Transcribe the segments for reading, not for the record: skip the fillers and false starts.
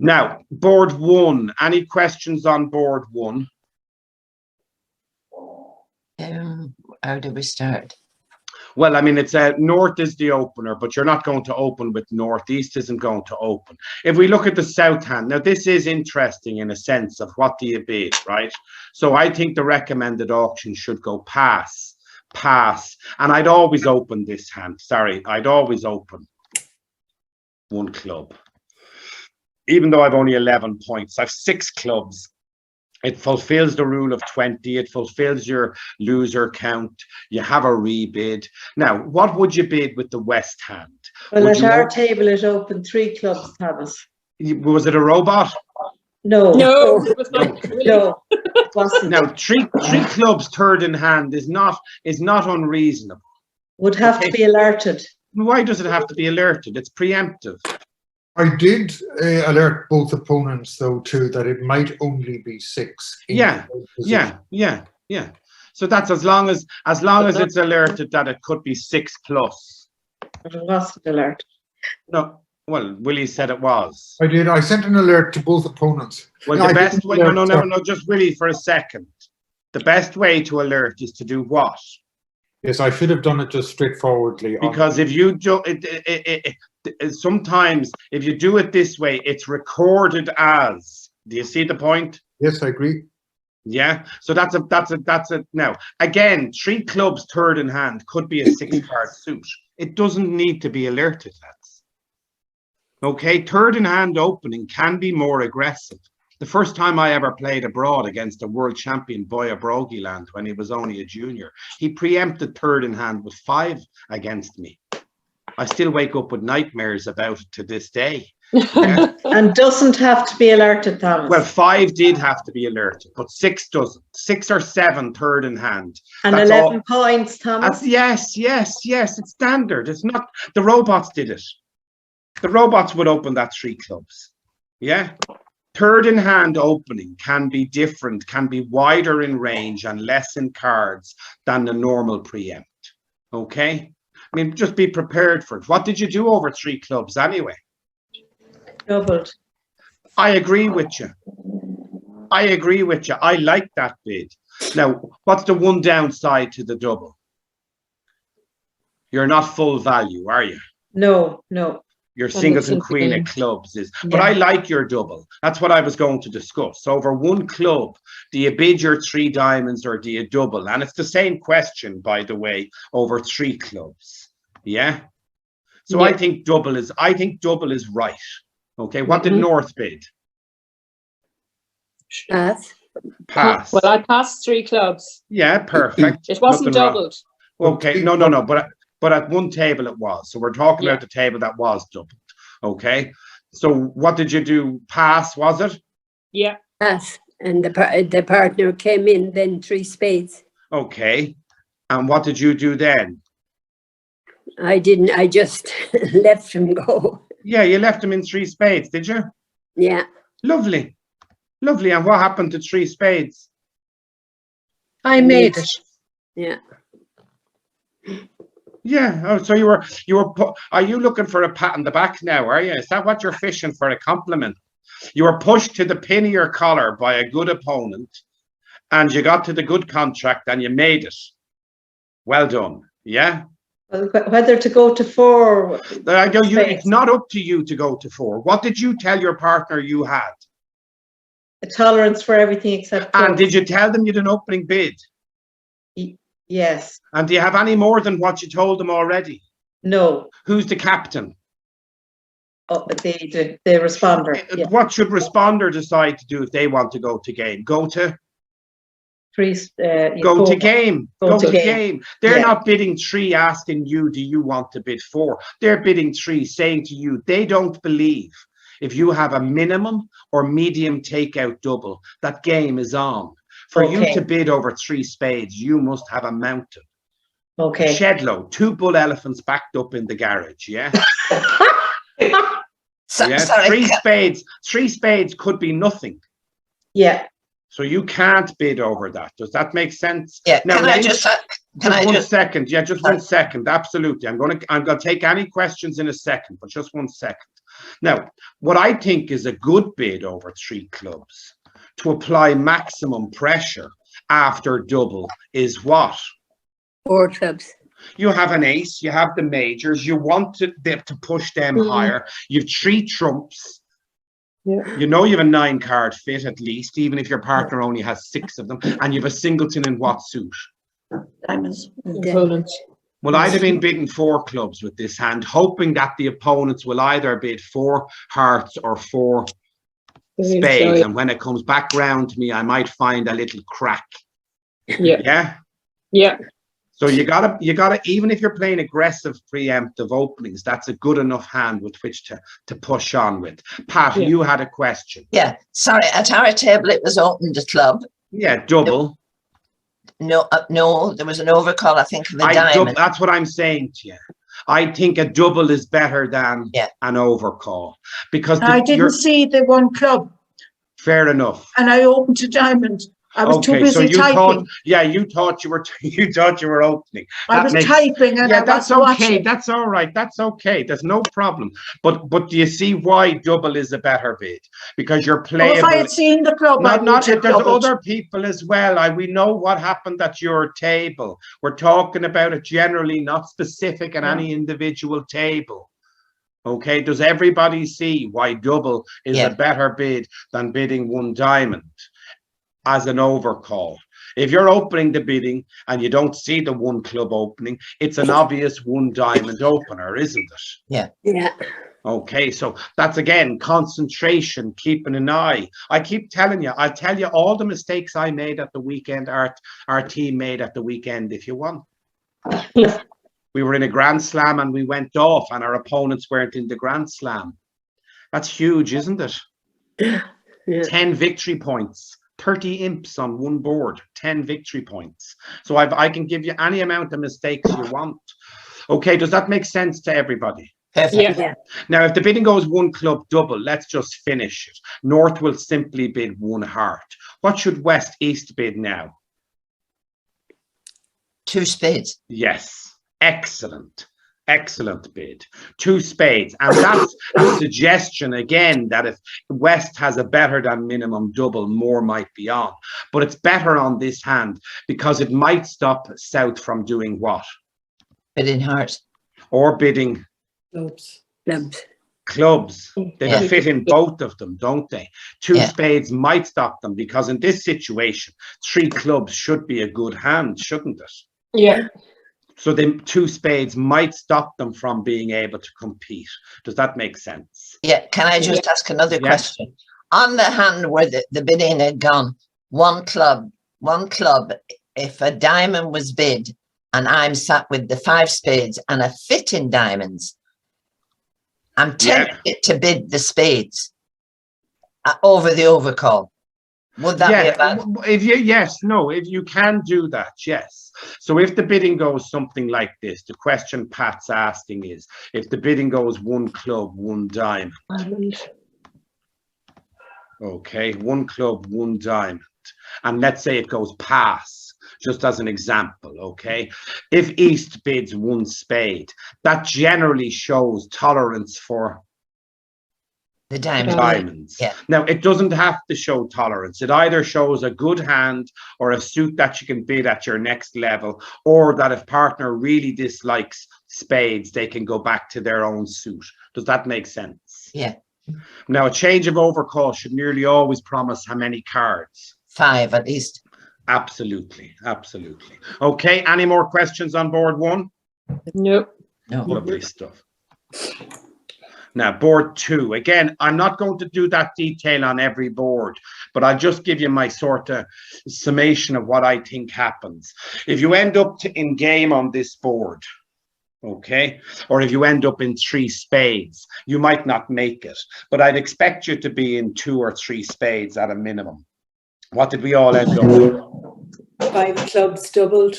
Now, board one. Any questions on board one? How do we start? Well, I mean, it's north is the opener, but you're not going to open with north. East isn't going to open. If we look at the south hand, now this is interesting in a sense of what do you bid, right? So I think the recommended auction should go pass, and I'd always open this hand. Sorry, I'd always open one club. Even though I've only 11 points, I've 6 clubs. It fulfills the rule of 20. It fulfills your loser count. You have a rebid. Now, what would you bid with the west hand? Well, at our table, it opened 3 clubs, Thomas. Was it a robot? No. No, it was not. Really. No, it wasn't. Now, three clubs third in hand is not unreasonable. Would have to be alerted. Why does it have to be alerted? It's preemptive. I did alert both opponents, though, too, that it might only be 6. Yeah. So that's as long as it's alerted that it could be 6 plus. But it wasn't alerted. No, well, Willie said it was. I did. I sent an alert to both opponents. Well, No, the I best didn't way, alert, no, just Willie for a second. The best way to alert is to do what? Yes, I should have done it just straightforwardly. Because if you do sometimes if you do it this way, it's recorded as. Do you see the point? Yes, I agree. Yeah. So that's a now again, 3 clubs third in hand could be a 6-card suit. It doesn't need to be alerted, lads. Okay, third in hand opening can be more aggressive. The first time I ever played abroad against a world champion, Boya Brogiland, when he was only a junior, he preempted third in hand with 5 against me. I still wake up with nightmares about it to this day. Yeah. And doesn't have to be alerted, Thomas. Well, 5 did have to be alerted, but 6 doesn't. 6 or 7 third in hand. And That's 11 points, Thomas. Yes. It's standard. It's not. The robots did it. The robots would open that 3 clubs. Yeah. Third in hand opening can be different, can be wider in range and less in cards than the normal preempt. Okay? I mean, just be prepared for it. What did you do over 3 clubs anyway? Doubled. I agree with you. I like that bid. Now, what's the one downside to the double? You're not full value, are you? No. Your singles and queen of clubs is, but I like your double. That's what I was going to discuss. Over 1 club, do you bid your 3 diamonds or do you double? And it's the same question, by the way, over 3 clubs. Yeah. So yeah. I think double is right. Okay. What did North bid? Pass. Well, I passed 3 clubs. Yeah, perfect. It wasn't doubled. Okay. No. But at one table it was. So we're talking about the table that was doubled. Okay. So what did you do? Pass, was it? Yeah. Pass. And the partner came in, then 3 spades. Okay. And what did you do then? I didn't. I just left him go. Yeah, you left him in 3 spades, did you? Yeah. Lovely. And what happened to 3 spades? I made it. Yeah. Yeah. Oh, so are you looking for a pat on the back now, are you? Is that what you're fishing for, a compliment? You were pushed to the pin of your collar by a good opponent and you got to the good contract and you made it. Well done. Yeah. Well, whether to go to 4. It's not up to you to go to 4. What did you tell your partner you had? A tolerance for everything except. And did you tell them you had an opening bid? Yes. And do you have any more than what you told them already? No. Who's the captain? Oh, the responder. Yeah. What should responder decide to do if they want to go to game? Go to game. They're not bidding 3 asking you, do you want to bid 4? They're bidding 3 saying to you, they don't believe if you have a minimum or medium takeout double, that game is on. For you to bid over 3 spades, you must have a mountain. Okay. Shedlow, 2 bull elephants backed up in the garage, yeah? Sorry. 3 spades could be nothing. Yeah. So you can't bid over that. Does that make sense? Yeah. Now, Just one second. Yeah, just 1 second. Absolutely. I'm gonna take any questions in a second, but just 1 second. Now, what I think is a good bid over 3 clubs to apply maximum pressure after double is what? 4 clubs. You have an ace, you have the majors, you want to push them higher. You've 3 trumps. Yeah. You know you have a 9-card fit at least, even if your partner only has 6 of them, and you have a singleton in what suit? Diamonds. Opponents. Well, I'd have been bidding 4 clubs with this hand, hoping that the opponents will either bid 4 hearts or 4 spades, and when it comes back round to me, I might find a little crack. Yeah. Yeah. So you gotta, even if you're playing aggressive preemptive openings, that's a good enough hand with which to push on with. Pat, Yeah. you had a question. Yeah, sorry, at our table it was opened a club. Yeah, double. No, no, there was an overcall, I think, of a diamond. That's what I'm saying to you. I think a double is better than Yeah. an overcall, because I didn't see the 1 club fair enough. and I opened a diamond. I was too Okay, so busy you typing. thought, yeah, you thought you were opening. I That was makes- typing and Yeah, I that's was okay. watching. That's all right. That's okay. There's no problem. But do you see why double is a better bid? Because you're Oh, playable. if I had seen the club, I Not would have there's doubled. other people as well. We know what happened at your table. We're talking about it generally, not specific at any individual table. Okay, does everybody see why double is a better bid than bidding 1 diamond as an overcall? If you're opening the bidding and you don't see the 1 club opening, it's an obvious 1 diamond opener, isn't it? Yeah. Okay, so that's again concentration, keeping an eye. I keep telling you, I'll tell you all the mistakes I made at the weekend, our team made at the weekend if you want. We were in a Grand Slam and we went off and our opponents weren't in the Grand Slam. That's huge, isn't it? Yeah. 10 victory points, 30 imps on 1 board, 10 victory points. So I can give you any amount of mistakes you want. Okay, does that make sense to everybody? Perfect. Yeah. Now, if the bidding goes 1 club double, let's just finish it. North will simply bid 1 heart. What should West East bid now? 2 spades. Yes, excellent. Excellent bid. 2 spades. And that's a suggestion again that if West has a better than minimum double, more might be on. But it's better on this hand because it might stop South from doing what? Bidding hearts. Or bidding Clubs. clubs. They Yeah. fit in both of them, don't they? 2 Yeah. spades might stop them because in this situation, 3 clubs should be a good hand, shouldn't it? Yeah. So the 2 spades might stop them from being able to compete. Does that make sense? Yeah, can I just ask another Yeah. question? On the hand where the bidding had gone, 1 club, if a diamond was bid and I'm sat with the 5 spades and a fit in diamonds, I'm tempted to bid the spades over the overcall. Would that be a bad? If you can do that, yes. So if the bidding goes something like this, the question Pat's asking is, if the bidding goes 1 club, 1 diamond. Okay, 1 club, 1 diamond. And let's say it goes pass, just as an example, okay? If East bids 1 spade, that generally shows tolerance for The diamond. diamonds. Yeah. Now, it doesn't have to show tolerance. It either shows a good hand or a suit that you can bid at your next level, or that if partner really dislikes spades, they can go back to their own suit. Does that make sense? Yeah. Now, a change of overcall should nearly always promise how many cards? 5 at least. Absolutely, absolutely. Okay, any more questions on board 1? Nope. No. Lovely stuff. Now, board 2, again, I'm not going to do that detail on every board, but I'll just give you my sort of summation of what I think happens. If you end up in game on this board, okay, or if you end up in 3 spades, you might not make it, but I'd expect you to be in 2 or 3 spades at a minimum. What did we all end up with? 5 clubs doubled.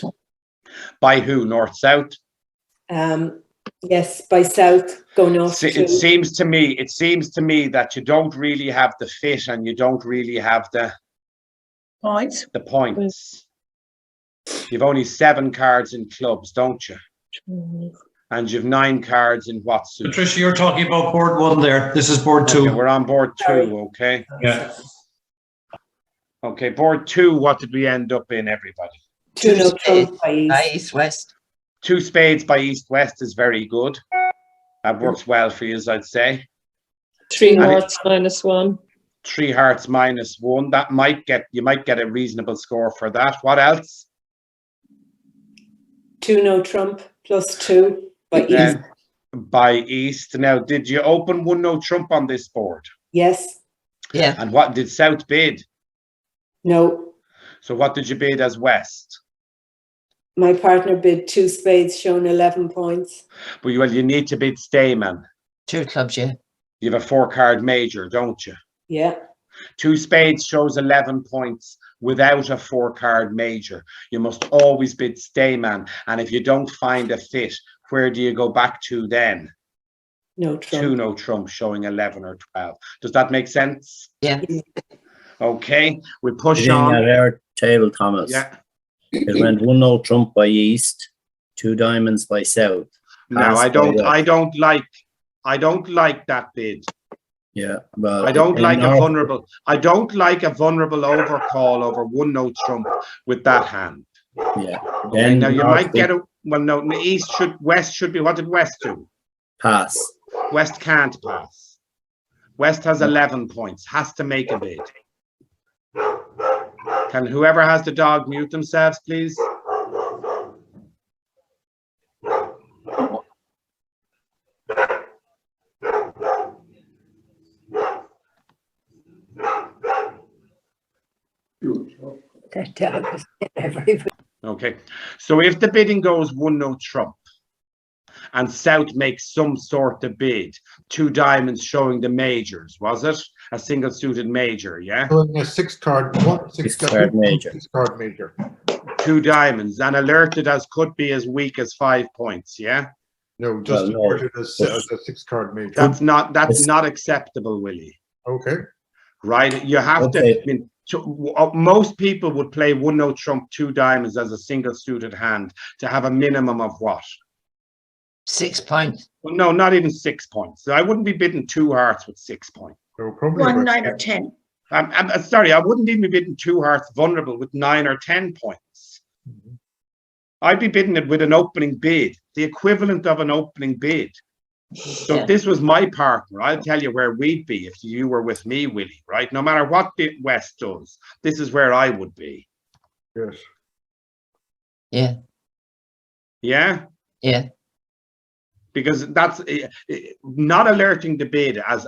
By who? North, south? Yes, by South going off. It seems to me that you don't really have the fit and you don't really have the Points. points. You've only 7 cards in clubs, don't you? And you've 9 cards in what suit? Patricia, you're talking about board 1 there. This is board 2. Okay, we're on board 2, okay? Yeah. Okay, board 2, what did we end up in, everybody? Two no spades trump by by east. east west. 2 spades by east-west is very good. That works well for you, I'd say. 3 And hearts -1. 3 hearts -1. That you might get a reasonable score for that. What else? 2 no trump +2 by east. By east. Now, did you open 1 no trump on this board? Yes. Yeah. And what did south bid? No. So what did you bid as west? My partner bid 2 spades, showing 11 points. Well, you need to bid stayman. 2 clubs, yeah. You have a 4-card major, don't you? Yeah. 2 spades shows 11 points without a 4-card major. You must always bid stayman. And if you don't find a fit, where do you go back to then? No trump. 2 no trump showing 11 or 12. Does that make sense? Yeah. Okay, we push Sitting on. at our table, Thomas. Yeah. It went 1 no trump by east, 2 diamonds by south. No, Pass I by don't. west. I don't like that bid. Yeah, well, I don't in like a our- vulnerable. I don't like a vulnerable overcall over 1 no trump with that hand. Yeah. Okay, Then now you north might get a. Well, no, west should be. What did west do? pass. West can't pass. West has 11 points. Has to make a bid. Can whoever has the dog mute themselves, please? That dog was everybody. Okay, so if the bidding goes 1 no trump and south makes some sort of bid, 2 diamonds showing the majors, was it? A single suited major, yeah? Showing a 6-card, 6-card major. 6-card major. 2 diamonds and alerted as could be as weak as 5 points, yeah? No, just Well, no. alerted as a 6-card major. That's not acceptable, Willie. Okay. Right? You have Okay. to, I mean, most people would play 1 no trump, 2 diamonds as a single suited hand to have a minimum of what? 6 points. Well, no, not even 6 points. I wouldn't be bidding 2 hearts with 6 points. So probably 1, about 9 or 10. I'm sorry, I wouldn't even be bidding 2 hearts vulnerable with 9 or 10 points. Mhm. I'd be bidding it with an opening bid, the equivalent of an opening bid. So Yeah. if this was my partner, I'll tell you where we'd be if you were with me, Willie, right? No matter what bit West does, this is where I would be. Yes. Yeah. Yeah? Yeah. Because that's not alerting the bid as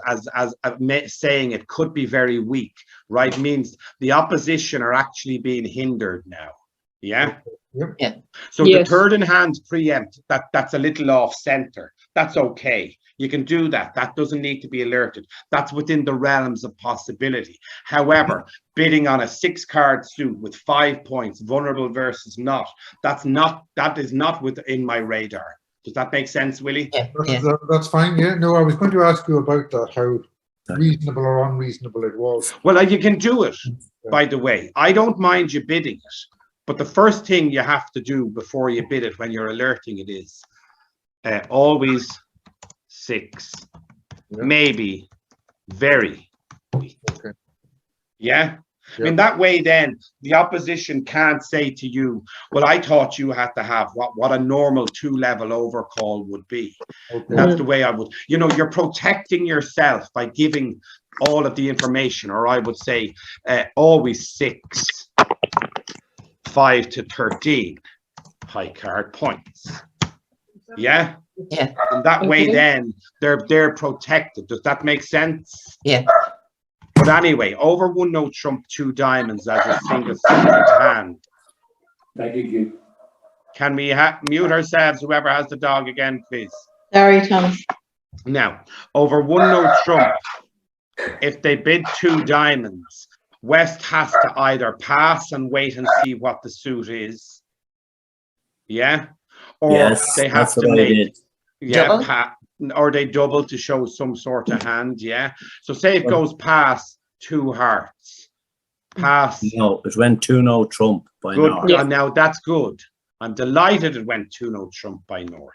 saying it could be very weak, right? Means the opposition are actually being hindered now. Yeah. Yep. Yeah. So Yes. the third in hand preempt, that's a little off center. That's okay. You can do that. That doesn't need to be alerted. That's within the realms of possibility. However, bidding on a 6-card suit with 5 points, vulnerable versus not, that is not within my radar. Does that make sense, Willie? Yeah. Yeah. That's fine. Yeah. No, I was going to ask you about that, how reasonable or unreasonable it was. Well, you can do it, by the way. I don't mind you bidding it, but the first thing you have to do before you bid it when you're alerting it is always 6, Yeah. maybe very weak. Okay. Yeah? I mean, that way then the opposition can't say to you, well, I thought you had to have what a normal 2-level overcall would be. Okay. That's the way I would, you're protecting yourself by giving all of the information, or I would say always 6, 5 to 13 high card points. Yeah? Yeah. And that way Okay. then they're protected. Does that make sense? Yeah. But anyway, over 1 no trump, 2 diamonds as a single suited hand. Thank you. Can we mute ourselves, whoever has the dog again, please? Sorry, Thomas. Now, over 1 no trump, if they bid 2 diamonds, West has to either pass and wait and see what the suit is. Yeah? Or Yes, they have that's to what I make, did. yeah, Double? or they double to show some sort of hand, yeah? So say it goes past 2 hearts. Pass. No, it went 2 no trump by Good. north. Yeah. Now that's good. I'm delighted it went 2 no trump by North.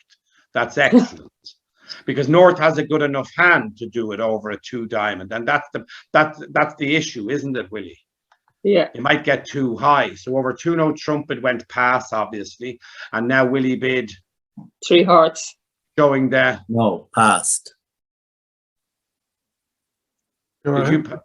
That's excellent. Because North has a good enough hand to do it over a 2 diamond, and that's the issue, isn't it, Willie? Yeah. It might get too high. So over 2-note trump, it went pass, obviously, and now Willie bid 3 hearts. showing the. No, passed. Go Did ahead.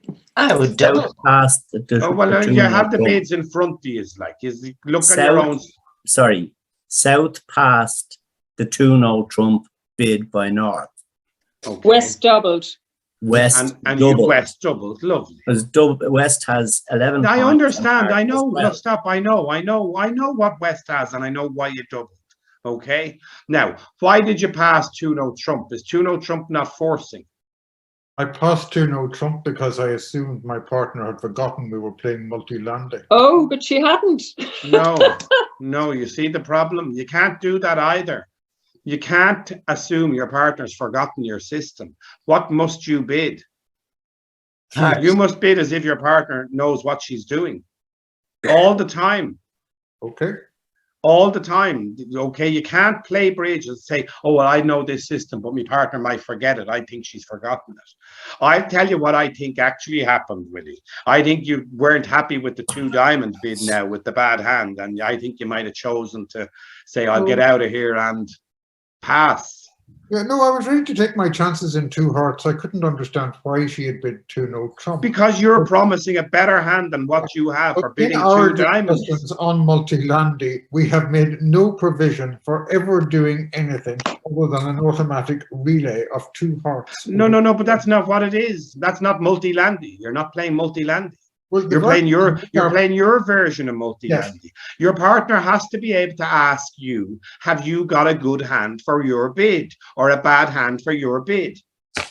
you? I would double. South passed the. Oh well, the you have two-note the trump. bids in front of you. Like, is look on your own. Sorry, South passed the 2-note trump bid by North. Okay. West doubled. West and you doubled. West doubled, lovely. Because West has 11 I points understand. and I North know. has 12. Look, stop. I know what West has, and I know why you doubled. Okay. Now, why did you pass 2-note trump? Is 2-note trump not forcing? I passed 2-note trump because I assumed my partner had forgotten we were playing multi-landing. Oh, but she hadn't. No, no. You see the problem? You can't do that either. You can't assume your partner's forgotten your system. What must you bid? Hearts. You must bid as if your partner knows what she's doing all the time. Okay. All the time. Okay, you can't play bridge and say, oh, well, I know this system, but my partner might forget it. I think she's forgotten it. I'll tell you what I think actually happened, Willie. I think you weren't happy with the 2 diamond bid now with the bad hand, and I think you might have chosen to say, I'll get out of here and pass. Yeah, no, I was ready to take my chances in 2 hearts. I couldn't understand why she had bid 2-note trump. Because you're promising a better hand than what you have for In bidding our 2 diamonds. discussions on multi-landy, we have made no provision for ever doing anything other than an automatic relay of 2 hearts. No, but that's not what it is. That's not multi-landy. You're not playing multi-landy. Well, the You're playing version- playing your version of multi-landy. Your partner has to be able to ask you, have you got a good hand for your bid or a bad hand for your bid?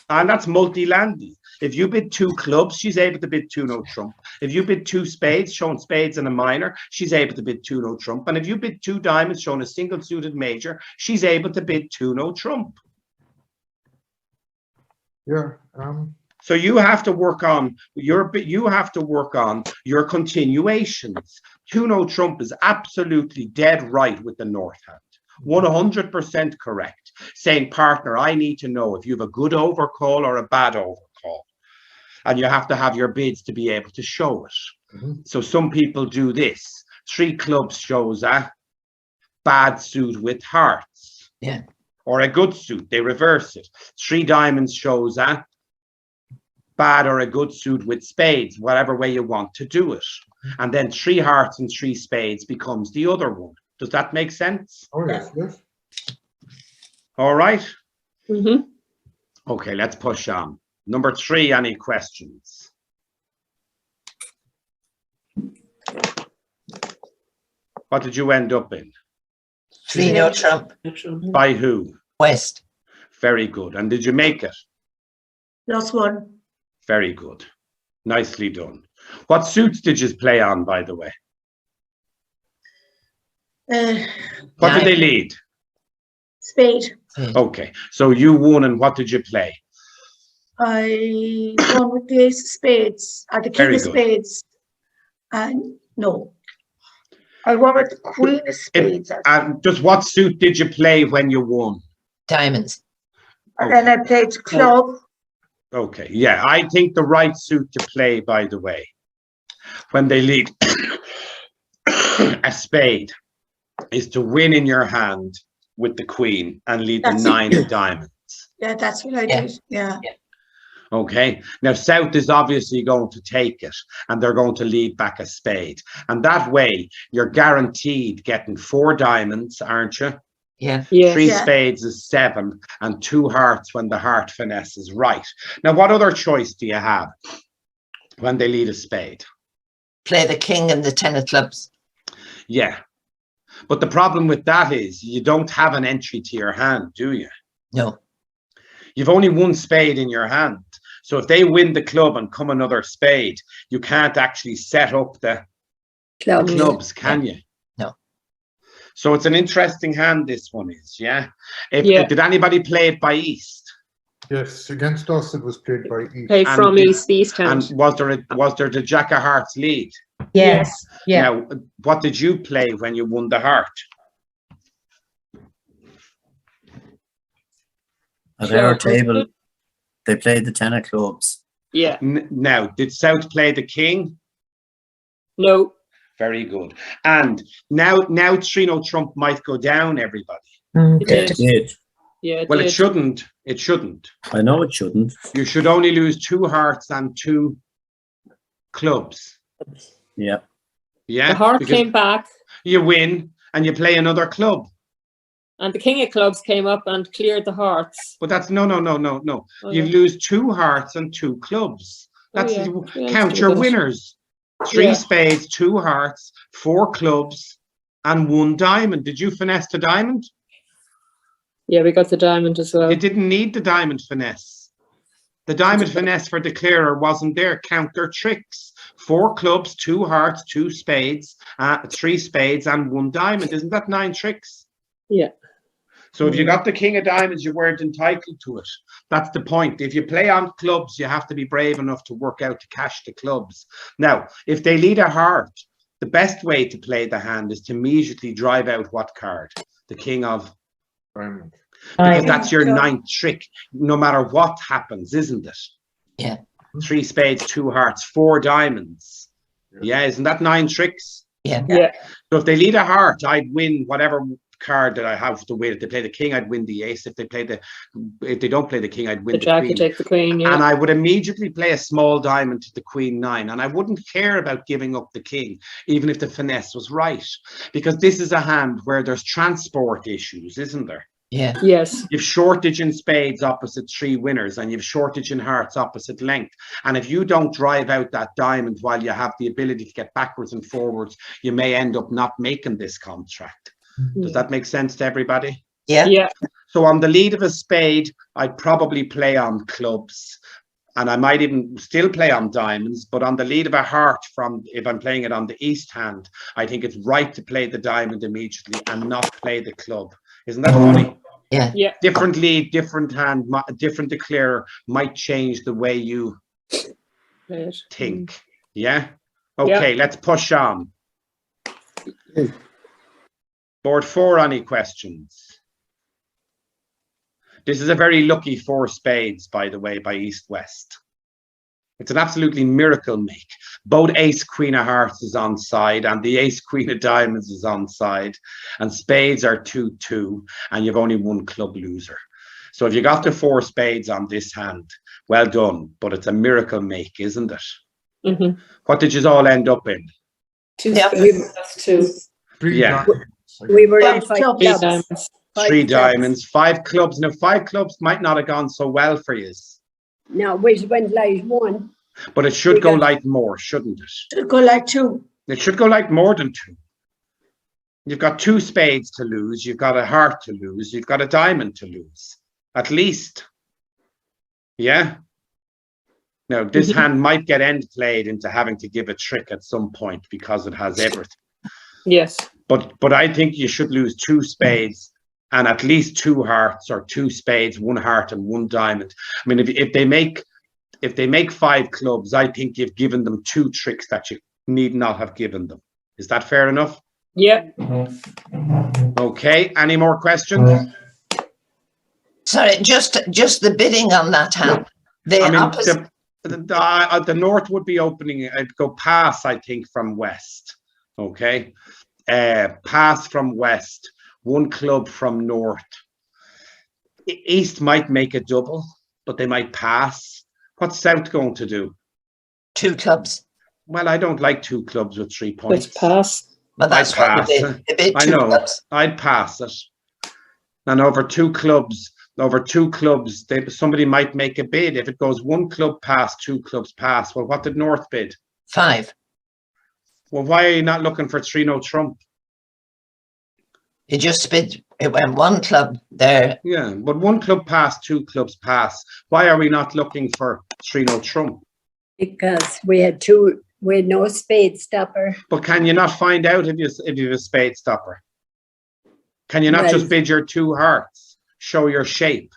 And that's multi-landy. If you bid 2 clubs, she's able to bid 2-note trump. If you bid 2 spades, showing spades and a minor, she's able to bid 2-note trump. And if you bid 2 diamonds, showing a single suited major, she's able to bid 2-note trump. Yeah. So you have to work on your continuations. 2-note trump is absolutely dead right with the North hand. 100% correct. Saying, partner, I need to know if you have a good overcall or a bad overcall. And you have to have your bids to be able to show it. Mm-hmm. So some people do this. 3 clubs shows a bad suit with hearts. Yeah. Or a good suit, they reverse it. 3 diamonds shows a bad or a good suit with spades, whatever way you want to do it. And then 3 hearts and 3 spades becomes the other one. Does that make sense? Oh, yes, yes. All right. Mm-hmm. Okay, let's push on. Number 3, any questions? What did you end up in? 3-note trump. By who? West. Very good. And did you make it? +1. Very good. Nicely done. What suits did you play on, by the way? What did they lead? Spade. Okay, so you won, and what did you play? I won with the ace of spades, the king Very of good. spades. And no, I won with the queen of spades. And just what suit did you play when you won? Diamonds. And then I played club. Okay, yeah, I think the right suit to play, by the way, when they lead a spade, is to win in your hand with the queen and lead the That's 9 of diamonds. Yeah, that's what I Yeah. did. Yeah. Okay, now South is obviously going to take it, and they're going to lead back a spade, and that way you're guaranteed getting 4 diamonds, aren't you? Yeah. 3 Yeah. spades is 7, and 2 hearts when the heart finesse is right. Now, what other choice do you have when they lead a spade? Play the king and the 10 of clubs. Yeah, but the problem with that is you don't have an entry to your hand, do you? No. You've only 1 spade in your hand. So if they win the club and come another spade, you can't actually set up the clubs, can you? No. So it's an interesting hand, this one is, yeah? Yeah. Did anybody play it by East? Yes, against us it was played by East. Play And from did- East, East And hand. was there the Jack of Hearts lead? Yes, yeah. Now, what did you play when you won the heart? At our Sure. table, they played the 10 of clubs. Yeah. Now, did South play the king? No. Very good. And now 3-0 trump might go down, everybody. It It did. did. Yeah. Well, it did. shouldn't. It shouldn't. I know it shouldn't. You should only lose 2 hearts and 2 clubs. Yeah. Yeah. The heart because came back, you win and you play another club. and the king of clubs came up and cleared the hearts. But that's no. Oh, You yeah. lose 2 hearts and 2 clubs. Oh, That's yeah. Yeah, count let's your do that. winners. 3 Yeah. spades, 2 hearts, 4 clubs, and 1 diamond. Did you finesse the diamond? Yeah, we got the diamond as well. You didn't need the diamond finesse. The diamond finesse for declarer wasn't there. Count their tricks. 4 clubs, 2 hearts, 2 spades, 3 spades, and 1 diamond. Isn't that 9 tricks? Yeah. So if you got the king of diamonds, you weren't entitled to it. That's the point. If you play on clubs, you have to be brave enough to work out to cash the clubs. Now, if they lead a heart, the best way to play the hand is to immediately drive out what card? The king of Diamond. because that's your 9th trick, no matter what happens, isn't it? Yeah. 3 spades, 2 hearts, 4 diamonds. Yeah, isn't that 9 tricks? Yeah. Yeah. So if they lead a heart, I'd win whatever card that I have to win. If they play the king, I'd win the ace. If they don't play the king, I'd win The the jack, queen. you take the queen. Yeah. And I would immediately play a small diamond to the queen 9, and I wouldn't care about giving up the king, even if the finesse was right, because this is a hand where there's transport issues, isn't there? Yeah. Yes. You've shortage in spades opposite 3 winners, and you've shortage in hearts opposite length. And if you don't drive out that diamond while you have the ability to get backwards and forwards, you may end up not making this contract. Does that make sense to everybody? Yeah. Yeah. So on the lead of a spade, I'd probably play on clubs, and I might even still play on diamonds, but on the lead of a heart, if I'm playing it on the east hand, I think it's right to play the diamond immediately and not play the club. Isn't that funny? Yeah. Yeah. Different lead, different hand, different declarer might change the way you Play it. think. Yeah? Okay, let's push on. Board 4, any questions? This is a very lucky 4 spades, by the way, by East-West. It's an absolutely miracle make. Both ace queen of hearts is on side, and the ace queen of diamonds is on side, and spades are 2-2, and you've only 1 club loser. So if you got the 4 spades on this hand, well done, but it's a miracle make, isn't it? Mm-hmm. What did you all end up in? 2 Yeah. spades, that's 2. 3 Yeah. diamonds. We were on 5 5 clubs. 3 clubs. diamonds. 5 3 clubs. diamonds, 5 clubs. Now, 5 clubs might not have gone so well for you, Now, which went light 1? but it should We go got- like more, shouldn't it? Should go like 2. It should go like more than 2. You've got 2 spades to lose. You've got a heart to lose. You've got a diamond to lose, at least. Yeah. Now, this hand might get end played into having to give a trick at some point because it has everything. Yes. But I think you should lose 2 spades and at least 2 hearts, or 2 spades, 1 heart and 1 diamond. I mean, if they make 5 clubs, I think you've given them 2 tricks that you need not have given them. Is that fair enough? Yeah. Okay. Any more questions? Sorry, just the bidding on that hand. The I mean, opposite. the north would be opening. I'd go pass, I think, from west. Okay. Pass from west. 1 club from north. East might make a double, but they might pass. What's south going to do? 2 clubs. Well, I don't like 2 clubs with 3 points. Let's pass. But that's I'd what pass. they did. They bid I 2 know. clubs. I'd pass it. And over 2 clubs, somebody might make a bid. If it goes 1 club pass, 2 clubs pass. Well, what did North bid? 5. Well, why are you not looking for 3-0 trump? It just bid. It went 1 club there. Yeah, but 1 club pass, 2 clubs pass. Why are we not looking for 3-0 trump? Because we had no spade stopper. But can you not find out if you have a spade stopper? Can you not Well- just bid your 2 hearts? Show your shape.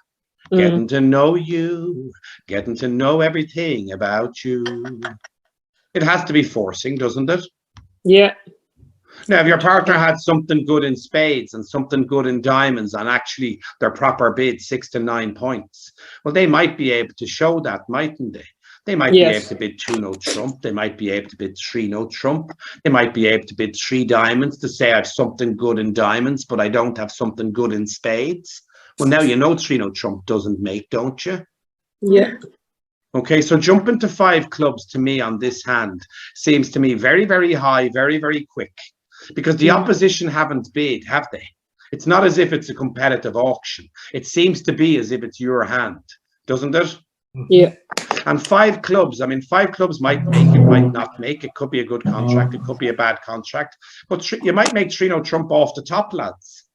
Getting to know you, getting to know everything about you. It has to be forcing, doesn't it? Yeah. Now, if your partner had something good in spades and something good in diamonds and actually their proper bid 6 to 9 points, well, they might be able to show that, mightn't they? They might be able to bid 2-no trump. They might be able to bid 3-no trump. They might be able to bid 3 diamonds to say I have something good in diamonds, but I don't have something good in spades. Well, now you know 3-no trump doesn't make, don't you? Yeah. Okay, so jumping to 5 clubs to me on this hand seems to me very, very high, very, very quick, because the opposition haven't bid, have they? It's not as if it's a competitive auction. It seems to be as if it's your hand, doesn't it? Yeah. And 5 clubs, I mean, 5 clubs might make it, might not make it. Could be a good contract, it could be a bad contract, but you might make 3-no trump off the top, lads.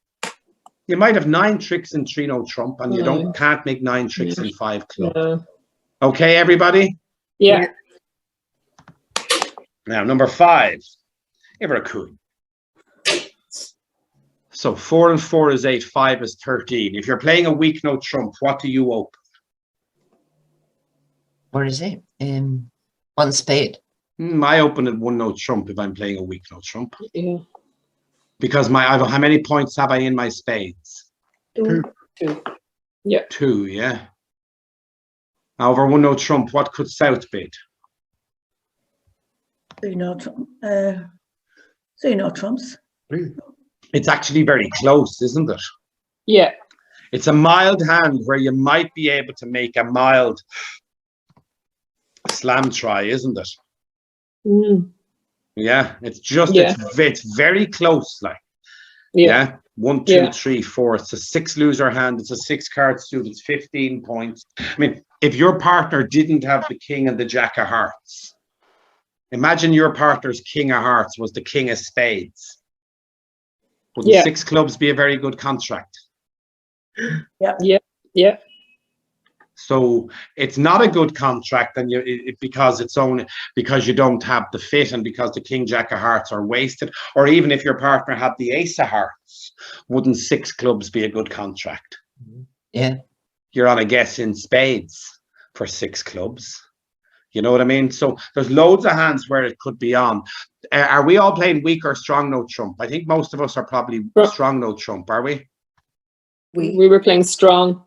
You might have 9 tricks in 3-no trump, and you can't make 9 tricks in 5 clubs. Okay, everybody? Yeah. Now, number 5, ever a queen. So 4 and 4 is 8, 5 is 13. If you're playing a weak no trump, what do you open? What is it? 1 spade. I open at 1 no trump if I'm playing a weak no trump. Yeah. Because how many points have I in my spades? 2. Yeah. 2, yeah. Now, over 1 no trump, what could South bid? 3-no trumps. It's actually very close, isn't it? Yeah. It's a mild hand where you might be able to make a mild slam try, isn't it? Yeah, it's just it's very close, like. Yeah. 1, 2, 3, 4. It's a 6 loser hand. It's a 6 card suit. It's 15 points. I mean, if your partner didn't have the king and the jack of hearts, imagine your partner's king of hearts was the king of spades. Wouldn't 6 clubs be a very good contract? Yeah. So it's not a good contract, and because it's only because you don't have the fit, and because the king jack of hearts are wasted, or even if your partner had the ace of hearts, wouldn't 6 clubs be a good contract? Yeah. You're on a guess in spades for 6 clubs. You know what I mean? So there's loads of hands where it could be on. Are we all playing weak or strong no trump? I think most of us are probably strong no trump, are we? We were playing strong.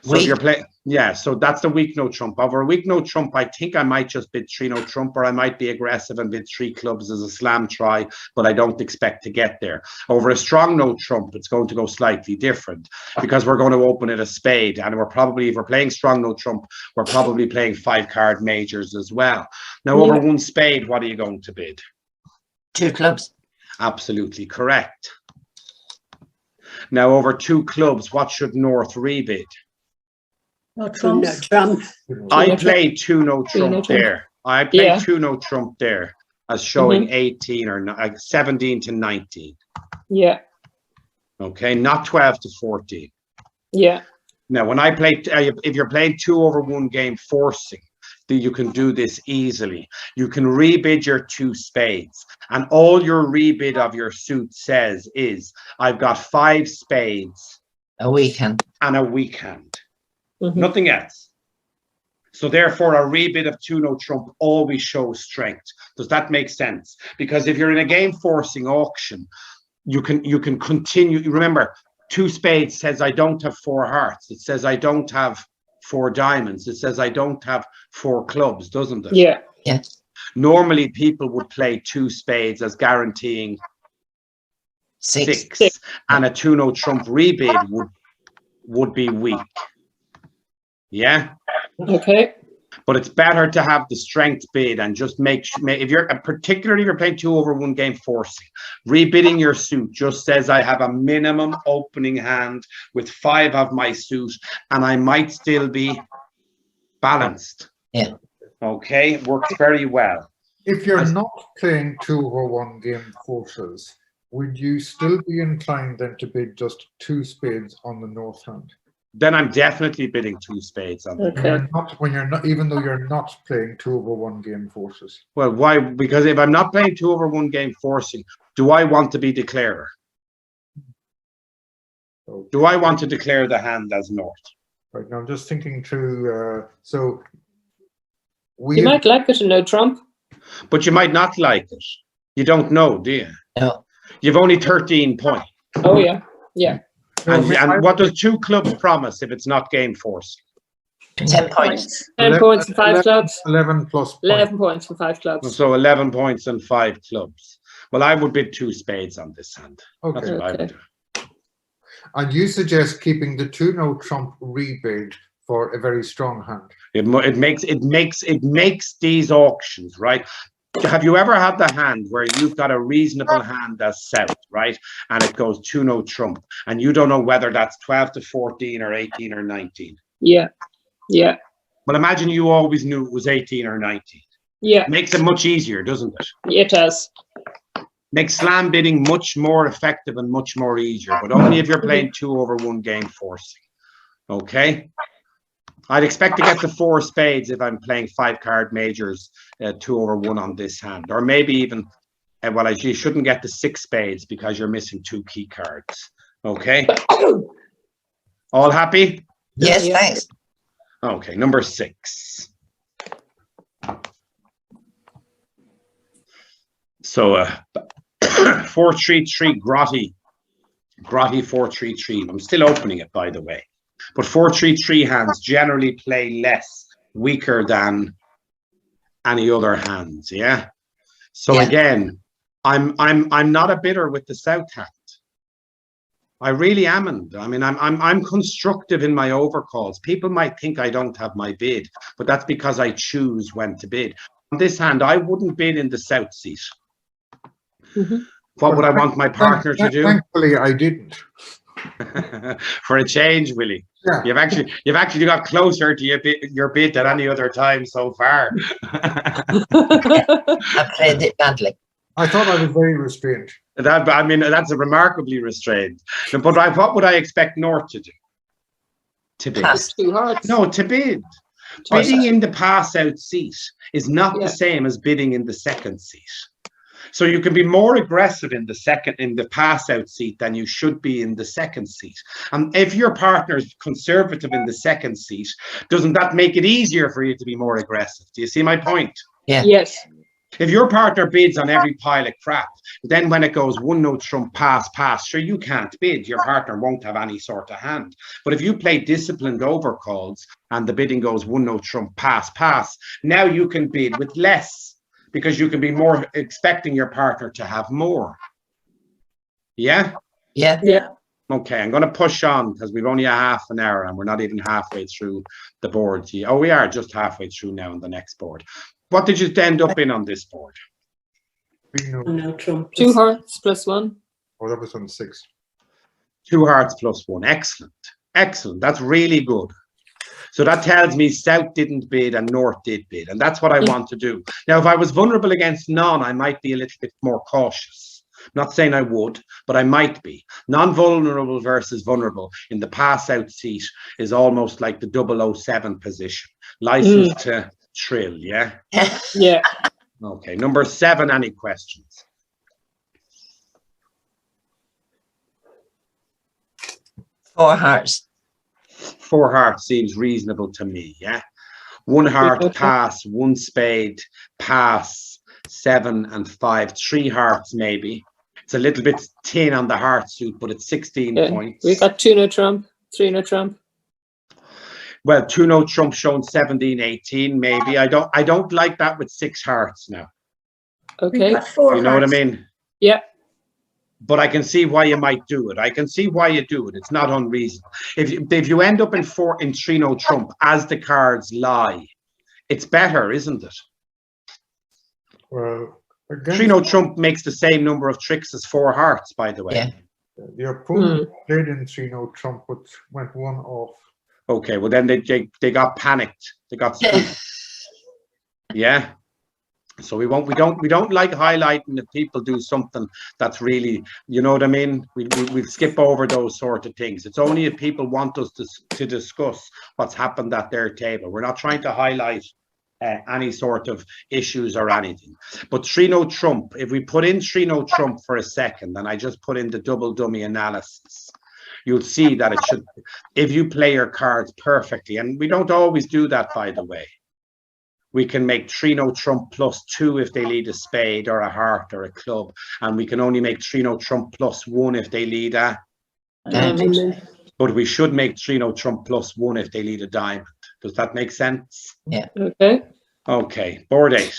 So if you're playing, yeah, so that's the weak no trump. Over a weak no trump, I think I might just bid 3-no trump, or I might be aggressive and bid 3 clubs as a slam try, but I don't expect to get there. Over a strong no trump, it's going to go slightly different, because we're going to open it a spade, and if we're playing strong no trump, we're probably playing 5 card majors as well. Now, over 1 spade, what are you going to bid? 2 clubs. Absolutely correct. Now, over 2 clubs, what should North rebid? No trumps. No trump. I played 2-no trump there. I played 2-no trump there as showing 18 or 17 to 19. Yeah. Okay, not 12 to 14. Yeah. Now, when I play, if you're playing 2 over 1 game forcing, you can do this easily. You can rebid your 2 spades, and all your rebid of your suit says is, I've got 5 spades. A weak hand. And a weak hand. Nothing else. So therefore, a rebid of 2-no trump always shows strength. Does that make sense? Because if you're in a game forcing auction, you can continue. Remember, 2 spades says I don't have 4 hearts. It says I don't have 4 diamonds. It says I don't have 4 clubs, doesn't it? Yeah. Normally, people would play 2 spades as guaranteeing 6, and a 2-no trump rebid would be weak. Yeah. Okay. But it's better to have the strength bid and just if you're particularly if you're playing 2 over 1 game forcing, rebidding your suit just says I have a minimum opening hand with 5 of my suit, and I might still be balanced. Yeah. Okay, works very well. If you're not playing 2 over 1 game forces, would you still be inclined then to bid just 2 spades on the north hand? Then I'm definitely bidding 2 spades on them. Even though you're not playing 2 over 1 game forces. Well, why? Because if I'm not playing 2 over 1 game forcing, do I want to be declarer? Do I want to declare the hand as north? Right, now I'm just thinking through, you might like it in no trump. But you might not like it. You don't know, do you? No. You've only 13 points. Oh, yeah. Yeah. And what does 2 clubs promise if it's not game force? 10 points. 10 points for 5 clubs. 11 plus points. 11 points for 5 clubs. So 11 points and 5 clubs. Well, I would bid 2 spades on this hand. That's Okay. what I would Okay. do. And you suggest keeping the 2-no trump rebid for a very strong hand. It makes these auctions, right? Have you ever had the hand where you've got a reasonable hand as south, right? And it goes 2-no trump, and you don't know whether that's 12 to 14 or 18 or 19. Yeah. Yeah. Well, imagine you always knew it was 18 or 19. Yeah. Makes it much easier, doesn't it? It does. Makes slam bidding much more effective and much more easier, but only if you're playing 2/1 game forcing. Okay? I'd expect to get the 4 spades if I'm playing 5-card majors 2/1 on this hand, or maybe even, well, you shouldn't get the 6 spades because you're missing 2 key cards. Okay? All happy? Yes, Yeah. thanks. Okay, number 6. So 4-3-3 Grotty 4-3-3. I'm still opening it, by the way. But 4-3-3 hands generally play less, weaker than any other hands. Yeah. So Yeah. again, I'm not a bidder with the south hand. I really am. I mean, I'm constructive in my overcalls. People might think I don't have my bid, but that's because I choose when to bid. On this hand, I wouldn't bid in the south seat. Mhm. What would I want my partner to do? Thankfully, I didn't. For a change, Willie. Yeah. You've actually got closer to your bid than any other time so far. I played it badly. I thought I was very restrained. That's a remarkably restrained. But what would I expect North to do? To bid. Pass. 2 hearts. No, to bid. Pass. Bidding in the pass-out seat is not Yeah. the same as bidding in the second seat. So you can be more aggressive in the pass-out seat than you should be in the second seat. And if your partner is conservative in the second seat, doesn't that make it easier for you to be more aggressive? Do you see my point? Yeah. Yes. If your partner bids on every pile of crap, then when it goes 1-no trump, pass, sure, you can't bid. Your partner won't have any sort of hand. But if you play disciplined overcalls and the bidding goes 1-no trump, pass, now you can bid with less because you can be more expecting your partner to have more. Yeah? Yeah. Yeah. Okay, I'm going to push on because we've only a half an hour and we're not even halfway through the board. Oh, we are just halfway through now on the next board. What did you end up in on this board? 3-no. No trump. 2 hearts plus 1. Oh, that was on 6. 2 hearts plus 1. Excellent. That's really good. So that tells me South didn't bid and North did bid, and that's what I want to do. Now, if I was vulnerable against none, I might be a little bit more cautious. I'm not saying I would, but I might be. Non-vulnerable versus vulnerable in the pass-out seat is almost like the 007 position. License to trill, yeah? Yeah. Okay, number 7, any questions? Four hearts. 4 hearts seems reasonable to me, yeah? 1 heart, Okay. pass, 1 spade, pass, 7 and 5, 3 hearts maybe. It's a little bit thin on the heart suit, but it's 16 Yeah. points. We got 2-no trump, 3-no trump. Well, 2-no trump shown 17, 18 maybe. I don't like that with 6 hearts now. Okay. We've got 4 You know what I hearts. mean? Yeah. But I can see why you might do it. I can see why you do it. It's not unreasonable. If you end up in 3-no trump as the cards lie, it's better, isn't it? Well, again, 3-no trump makes the same number of tricks as 4 hearts, by the way. Yeah. the opponent played in 3-no trump, but went 1 off. Okay, well then they got panicked. They got spooked. Yeah. So we don't like highlighting if people do something that's really, you know what I mean? We skip over those sort of things. It's only if people want us to discuss what's happened at their table. We're not trying to highlight any sort of issues or anything. But 3-no trump, if we put in 3-no trump for a second, and I just put in the double dummy analysis, you'll see that it should, if you play your cards perfectly, and we don't always do that, by the way. we can make 3-no trump plus 2 if they lead a spade or a heart or a club, and we can only make 3-no trump plus 1 if they lead a, Diamond. but we should make 3-no trump plus 1 if they lead a diamond. Does that make sense? Okay. Okay, board 8.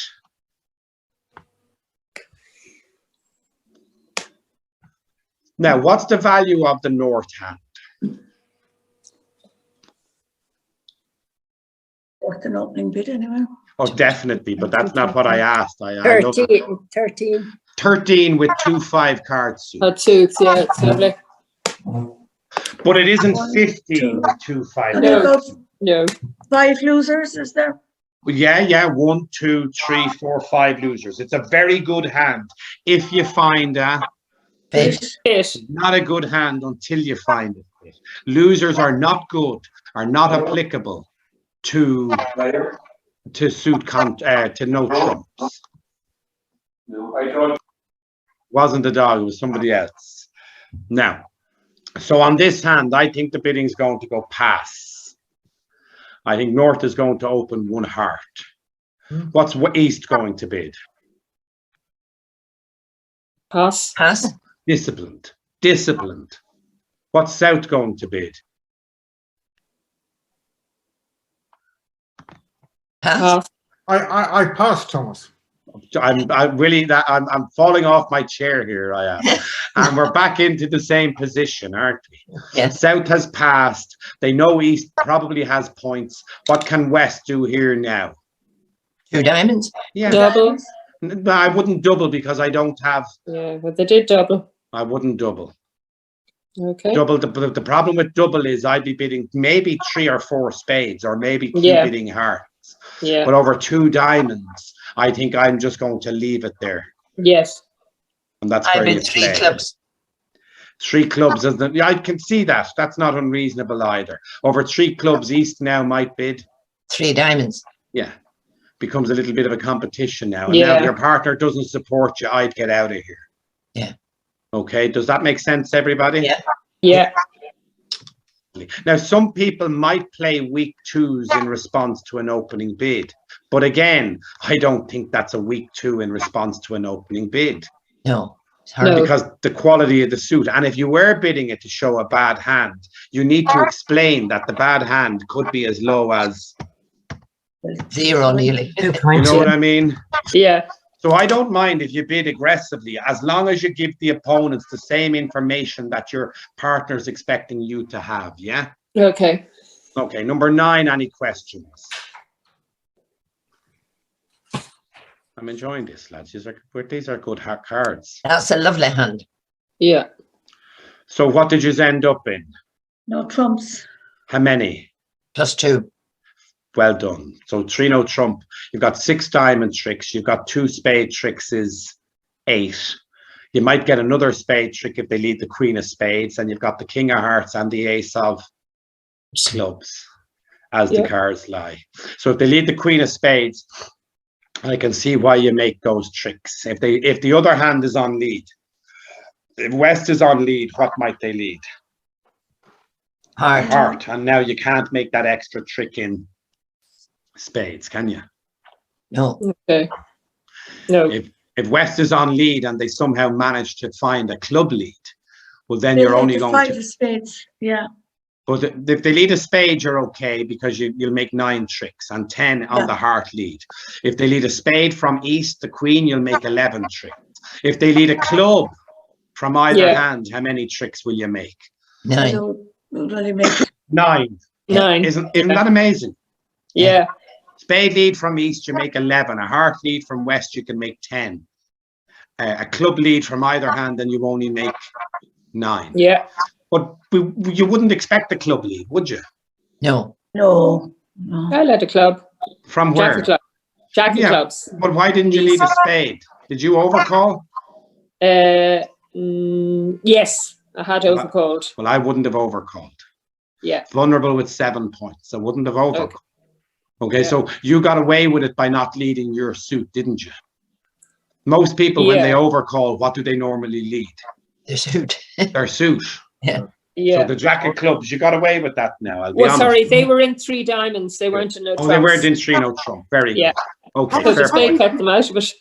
Now, what's the value of the north hand? Worth an opening bid anyway. Oh, definitely, but that's not what I asked. I love it. 13. 13 with 2 5-card suits. That suits, yeah, it's lovely. But it isn't 1, 15 with 2 And there 5-card goes suits. No. 5 losers, is there? Yeah, 1, 2, 3, 4, 5 losers. It's a very good hand if you find a, Bid. It. not a good hand until you find it. Losers are not good, are not applicable to suit to no trumps. No, I don't. Wasn't the dog, it was somebody else. Now, so on this hand, I think the bidding's going to go pass. I think north is going to open 1 heart. What's east going to bid? Pass. Pass. Disciplined. Disciplined. What's south going to bid? Pass. Pass. I pass, Thomas. I'm falling off my chair here, I am. And we're back into the same position, aren't we? Yes. South has passed. They know east probably has points. What can west do here now? 2 diamonds. Yeah, Double. I wouldn't double because I don't have. Yeah, but they did double. I wouldn't double. Okay. Double. The problem with double is I'd be bidding maybe 3 or 4 spades or maybe 2 Yeah. bidding hearts. Yeah. But over 2 diamonds, I think I'm just going to leave it there. Yes. And that's I where you bid 3 play. clubs. 3 clubs, isn't it? Yeah, I can see that. That's not unreasonable either. Over 3 clubs, east now might bid. 3 diamonds. Yeah. Becomes a little bit of a competition now. And Yeah. now if your partner doesn't support you, I'd get out of here. Yeah. Okay, does that make sense, everybody? Yeah. Yeah. Now, some people might play weak 2s in response to an opening bid. But again, I don't think that's a weak 2 in response to an opening bid. No. It's hard. No. Because the quality of the suit. And if you were bidding it to show a bad hand, you need to explain that the bad hand could be as low as, 0 nearly. you know what I mean? Yeah. So I don't mind if you bid aggressively, as long as you give the opponents the same information that your partner's expecting you to have, yeah? Okay. Okay, number 9, any questions? I'm enjoying this, lads. These are good cards. That's a lovely hand. Yeah. So what did you end up in? No trumps. How many? +2. Well done. So 3-no trump. You've got 6 diamond tricks. You've got 2 spade tricks is 8. You might get another spade trick if they lead the queen of spades, and you've got the king of hearts and the ace of clubs as the cards lie. So if they lead the queen of spades, I can see why you make those tricks. If the other hand is on lead, if west is on lead, what might they lead? Heart. Heart. And now you can't make that extra trick in spades, can you? No. Okay. No. If west is on lead and they somehow manage to find a club lead, well, then They you're lead only the going 5 to. of spades. Yeah. But if they lead a spade, you're okay because you'll make 9 tricks and 10 on Yeah. the heart lead. If they lead a spade from east, the queen, you'll make 11 tricks. If they lead a club from either hand, how many tricks will you make? 9. We'll only make 9. 9. Isn't that amazing? Yeah. Spade lead from east, you make 11. A heart lead from west, you can make 10. A club lead from either hand, then you only make 9. Yeah. But you wouldn't expect a club lead, would you? No. no. No. I led a club. From Jack where? of clubs. Jack of Yeah. clubs. But why didn't you lead a spade? Did you overcall? Yes. I had overcalled. Well, I wouldn't have overcalled. Yeah. Vulnerable with 7 points. I wouldn't have overcalled. Okay, Yeah. so you got away with it by not leading your suit, didn't you? Most people, when they Yeah. overcall, what do they normally lead? Their suit. Their suit. Yeah. Yeah. So the jack of clubs, you got away with that now. I'll be Well, honest. sorry, they were in 3 diamonds. They weren't in no Oh, they weren't trumps. in 3 no trump. Very Yeah. good. Okay, So fair just they point. kept them out of it.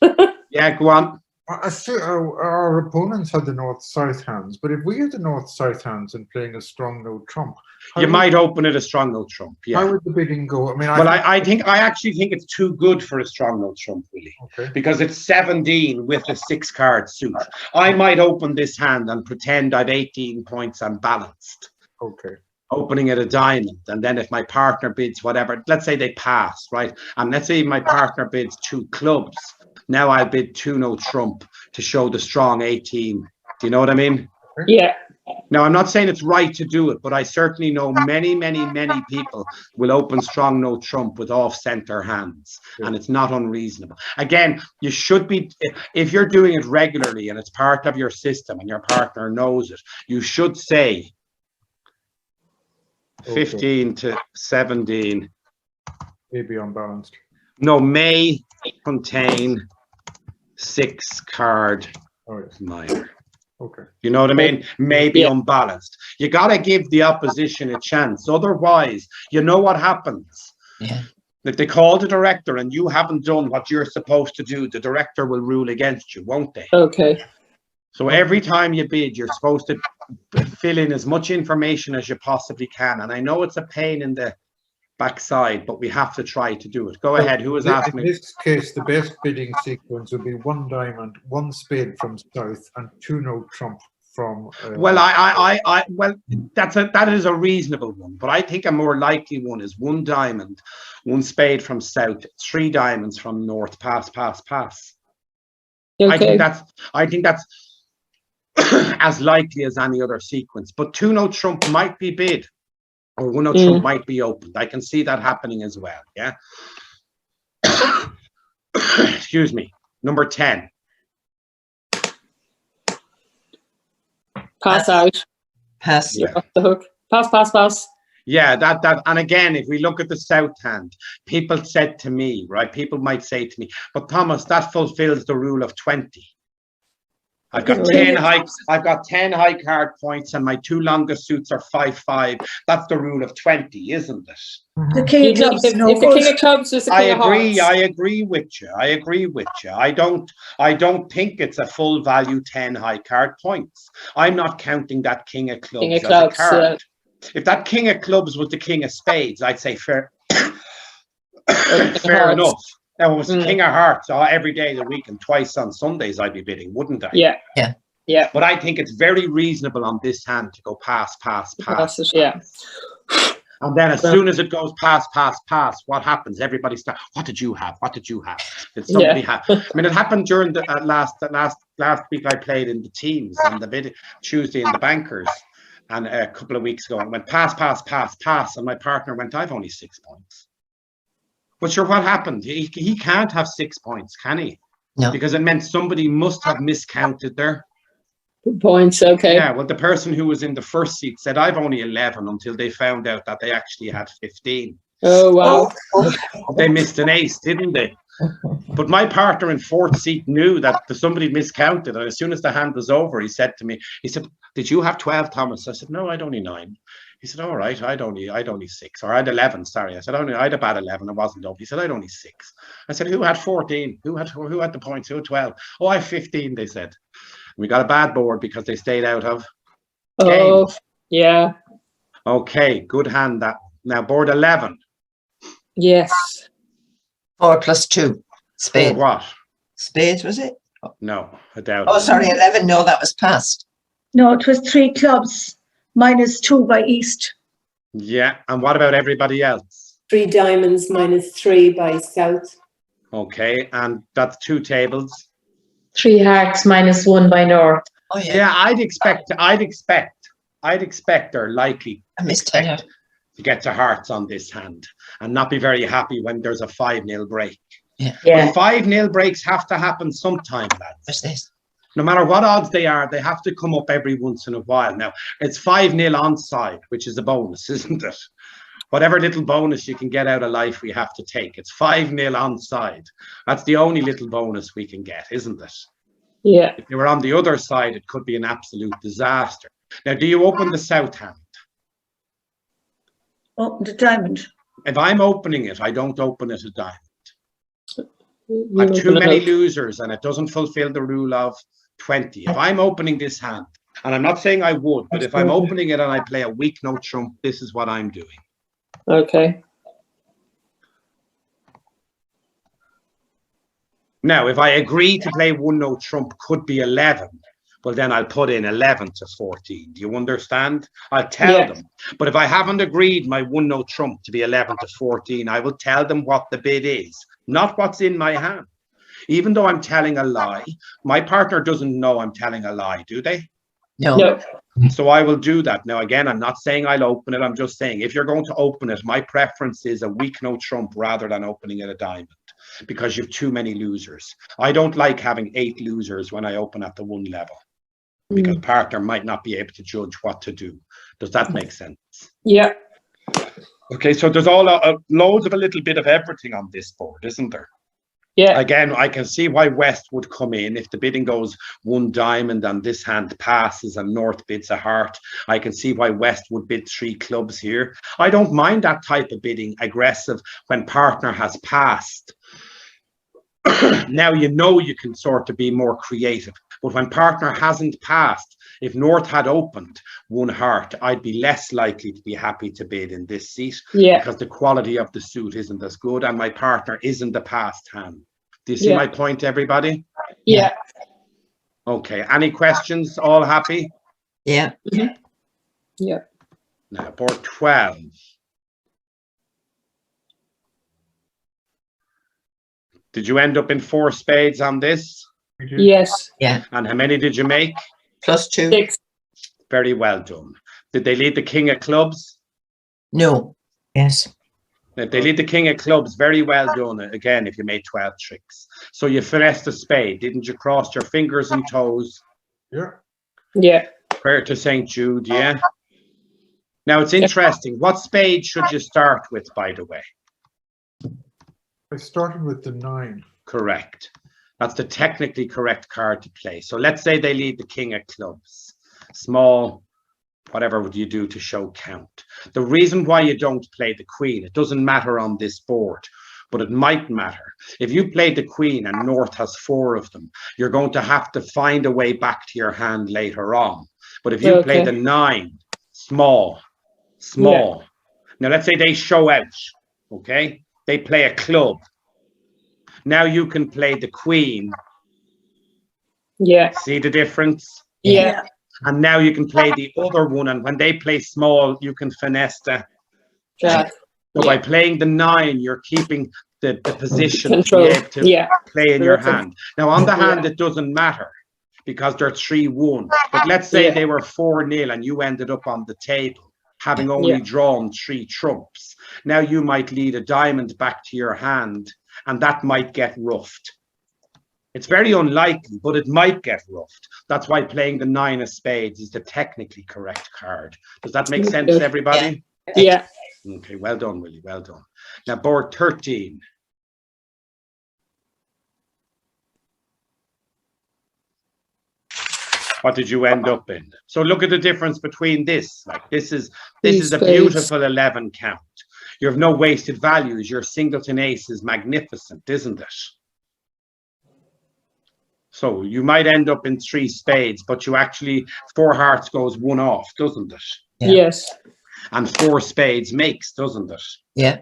Yeah, go on. Our opponents had the north-south hands, but if we had the north-south hands and playing a strong no trump, You might open it a strong no trump. Yeah. how would the bidding go? I mean, Well, I actually think it's too good for a strong no trump, Willie, okay. because it's 17 with a 6-card suit. I might open this hand and pretend I've 18 points and balanced, Okay. opening at a diamond. And then if my partner bids whatever, let's say they pass, right? And let's say my partner bids 2 clubs. Now I'll bid 2 no trump to show the strong 18. Do you know what I mean? Yeah. Now, I'm not saying it's right to do it, but I certainly know many people will open strong no trump with off-center hands, and it's not unreasonable. Again, you should be, if you're doing it regularly and it's part of your system and your partner knows it, you should say 15 to 17. Maybe unbalanced. No, may contain 6-card Oh, yes. minor. Okay. You know what I mean? Maybe Yeah. unbalanced. You got to give the opposition a chance. Otherwise, you know what happens? Yeah. If they call the director and you haven't done what you're supposed to do, the director will rule against you, won't they? Okay. So every time you bid, you're supposed to fill in as much information as you possibly can. And I know it's a pain in the backside, but we have to try to do it. Go ahead. Who was asking In me? this case, the best bidding sequence would be 1 diamond, 1 spade from south, and 2 no trump from. Well, well, that is a reasonable one, but I think a more likely one is 1 diamond, 1 spade from south, 3 diamonds from north, pass. Okay. I think that's as likely as any other sequence. But 2 no trump might be bid, or 1 no trump might be opened. I can see that happening as well. Yeah. Excuse me. Number 10. Pass out. Pass. Yeah. Off the hook. Pass. Yeah, that, and again, if we look at the south hand, people said to me, right? People might say to me, but Thomas, that fulfills the rule of 20. I've got 10 high card points, and my 2 longest suits are 5-5. That's the rule of 20, isn't it? The king You of think clubs, if no the good. king of clubs was the I king of agree. hearts. I agree with you. I don't think it's a full value 10 high card points. I'm not counting that king of clubs, King of as clubs, a card. If that king of clubs was the king of spades, I'd say fair Hearts. enough. Now, it was the king of hearts every day of the week and twice on Sundays, I'd be bidding, wouldn't I? Yeah. But I think it's very reasonable on this hand to go pass. Pass it, yeah. And then as soon as it goes pass, what happens? Everybody starts, what did you have? Did somebody have? I mean, it happened during the last week I played in the teams on the bid Tuesday in the bankers. And a couple of weeks ago, I went pass. And my partner went, I've only 6 points. But sure, what happened? He can't have 6 points, can he? No. Because it meant somebody must have miscounted there. Good points, okay. Yeah, well, the person who was in the first seat said, I've only 11, until they found out that they actually had 15. Oh, wow. They missed an ace, didn't they? But my partner in fourth seat knew that somebody miscounted. And as soon as the hand was over, he said to me, did you have 12, Thomas? I said, no, I'd only 9. He said, all right, I'd only 6, or I'd 11, sorry. I said, I'd about 11, I wasn't up. He said, I'd only 6. I said, who had 14? Who had the points? Who had 12? Oh, I have 15, they said. We got a bad board because they stayed out of games. Yeah. Okay, good hand that. Now, board 11. Yes. 4 plus 2. Spade. Or what? Spade, was it? No, I doubt Oh, it. sorry, 11. No, that was passed. No, it was 3 clubs minus 2 by east. Yeah, and what about everybody else? 3 diamonds minus 3 by south. Okay, and that's 2 tables. 3 hearts minus 1 by north. Oh, yeah. Yeah, I'd expect they're likely I missed it. to get to hearts on this hand and not be very happy when there's a 5-0 break. Yeah. Yeah. 5-0 breaks have to happen sometime, lads. What's this? No matter what odds they are, they have to come up every once in a while. Now, it's 5-0 onside, which is a bonus, isn't it? Whatever little bonus you can get out of life, we have to take. It's 5-0 onside. That's the only little bonus we can get, isn't it? Yeah. If they were on the other side, it could be an absolute disaster. Now, do you open the south hand? Open the diamond. If I'm opening it, I don't open it a diamond. You I have too open it many out. losers and it doesn't fulfill the rule of 20. If I'm opening this hand, and I'm not saying I would, but if I'm opening it and I play a weak no trump, this is what I'm doing. Okay. Now, if I agree to play one no trump could be 11, well, then I'll put in 11 to 14. Do you understand? I'll tell them. But if I haven't agreed my one no trump to be 11 to 14, I will tell them what the bid is, not what's in my hand. Even though I'm telling a lie, my partner doesn't know I'm telling a lie, do they? No. So I will do that. Now, again, I'm not saying I'll open it. I'm just saying if you're going to open it, my preference is a weak no trump rather than opening it a diamond, because you've too many losers. I don't like having 8 losers when I open at the 1 level, because partner might not be able to judge what to do. Does that make sense? Yeah. Okay, so there's loads of a little bit of everything on this board, isn't there? Yeah. Again, I can see why West would come in if the bidding goes 1 diamond and this hand passes and North bids a heart. I can see why West would bid 3 clubs here. I don't mind that type of bidding, aggressive, when partner has passed. Now you know you can sort of be more creative. But when partner hasn't passed, if North had opened 1 heart, I'd be less likely to be happy to bid in this seat, because the quality of the suit isn't as good and my partner isn't the passed hand. Do you see my point, everybody? Yeah. Okay, any questions? All happy? Yeah. Yeah. Now, board 12. Did you end up in 4 spades on this? Yes. Yeah. And how many did you make? +2. 6. Very well done. Did they lead the king of clubs? No. Yes. If they lead the king of clubs, very well done. Again, if you made 12 tricks. So you finessed a spade, didn't you? Crossed your fingers and toes. Yeah. Yeah. Prayer to St. Jude, yeah. Now, it's interesting. What spade should you start with, by the way? I started with the 9. Correct. That's the technically correct card to play. So let's say they lead the king of clubs. Small, whatever would you do to show count? The reason why you don't play the queen, it doesn't matter on this board, but it might matter. If you play the queen and North has 4 of them, you're going to have to find a way back to your hand later on. But if you play the 9, small. Now let's say they show out, okay? They play a club. Now you can play the queen. Yeah. See the difference? Yeah. And now you can play the other one. And when they play small, you can finesse the Jack. So by playing the 9, you're keeping the position Control. to be able to play in your Terrific. hand. Now on the hand, it doesn't matter because they're 3-1. But let's say they were 4-0 and you ended up on the table, having only drawn 3 trumps. Now you might lead a diamond back to your hand, and that might get roughed. It's very unlikely, but it might get roughed. That's why playing the 9 of spades is the technically correct card. Does that make sense, everybody? Yeah. Okay, well done, Willie, well done. Now, board 13. What did you end up in? So look at the difference between this. Like this is a beautiful 11 count. You have no wasted values. Your singleton ace is magnificent, isn't it? So you might end up in 3 spades, but you actually 4 hearts goes 1 off, doesn't it? Yeah. Yes. And 4 spades makes, doesn't it? Yeah.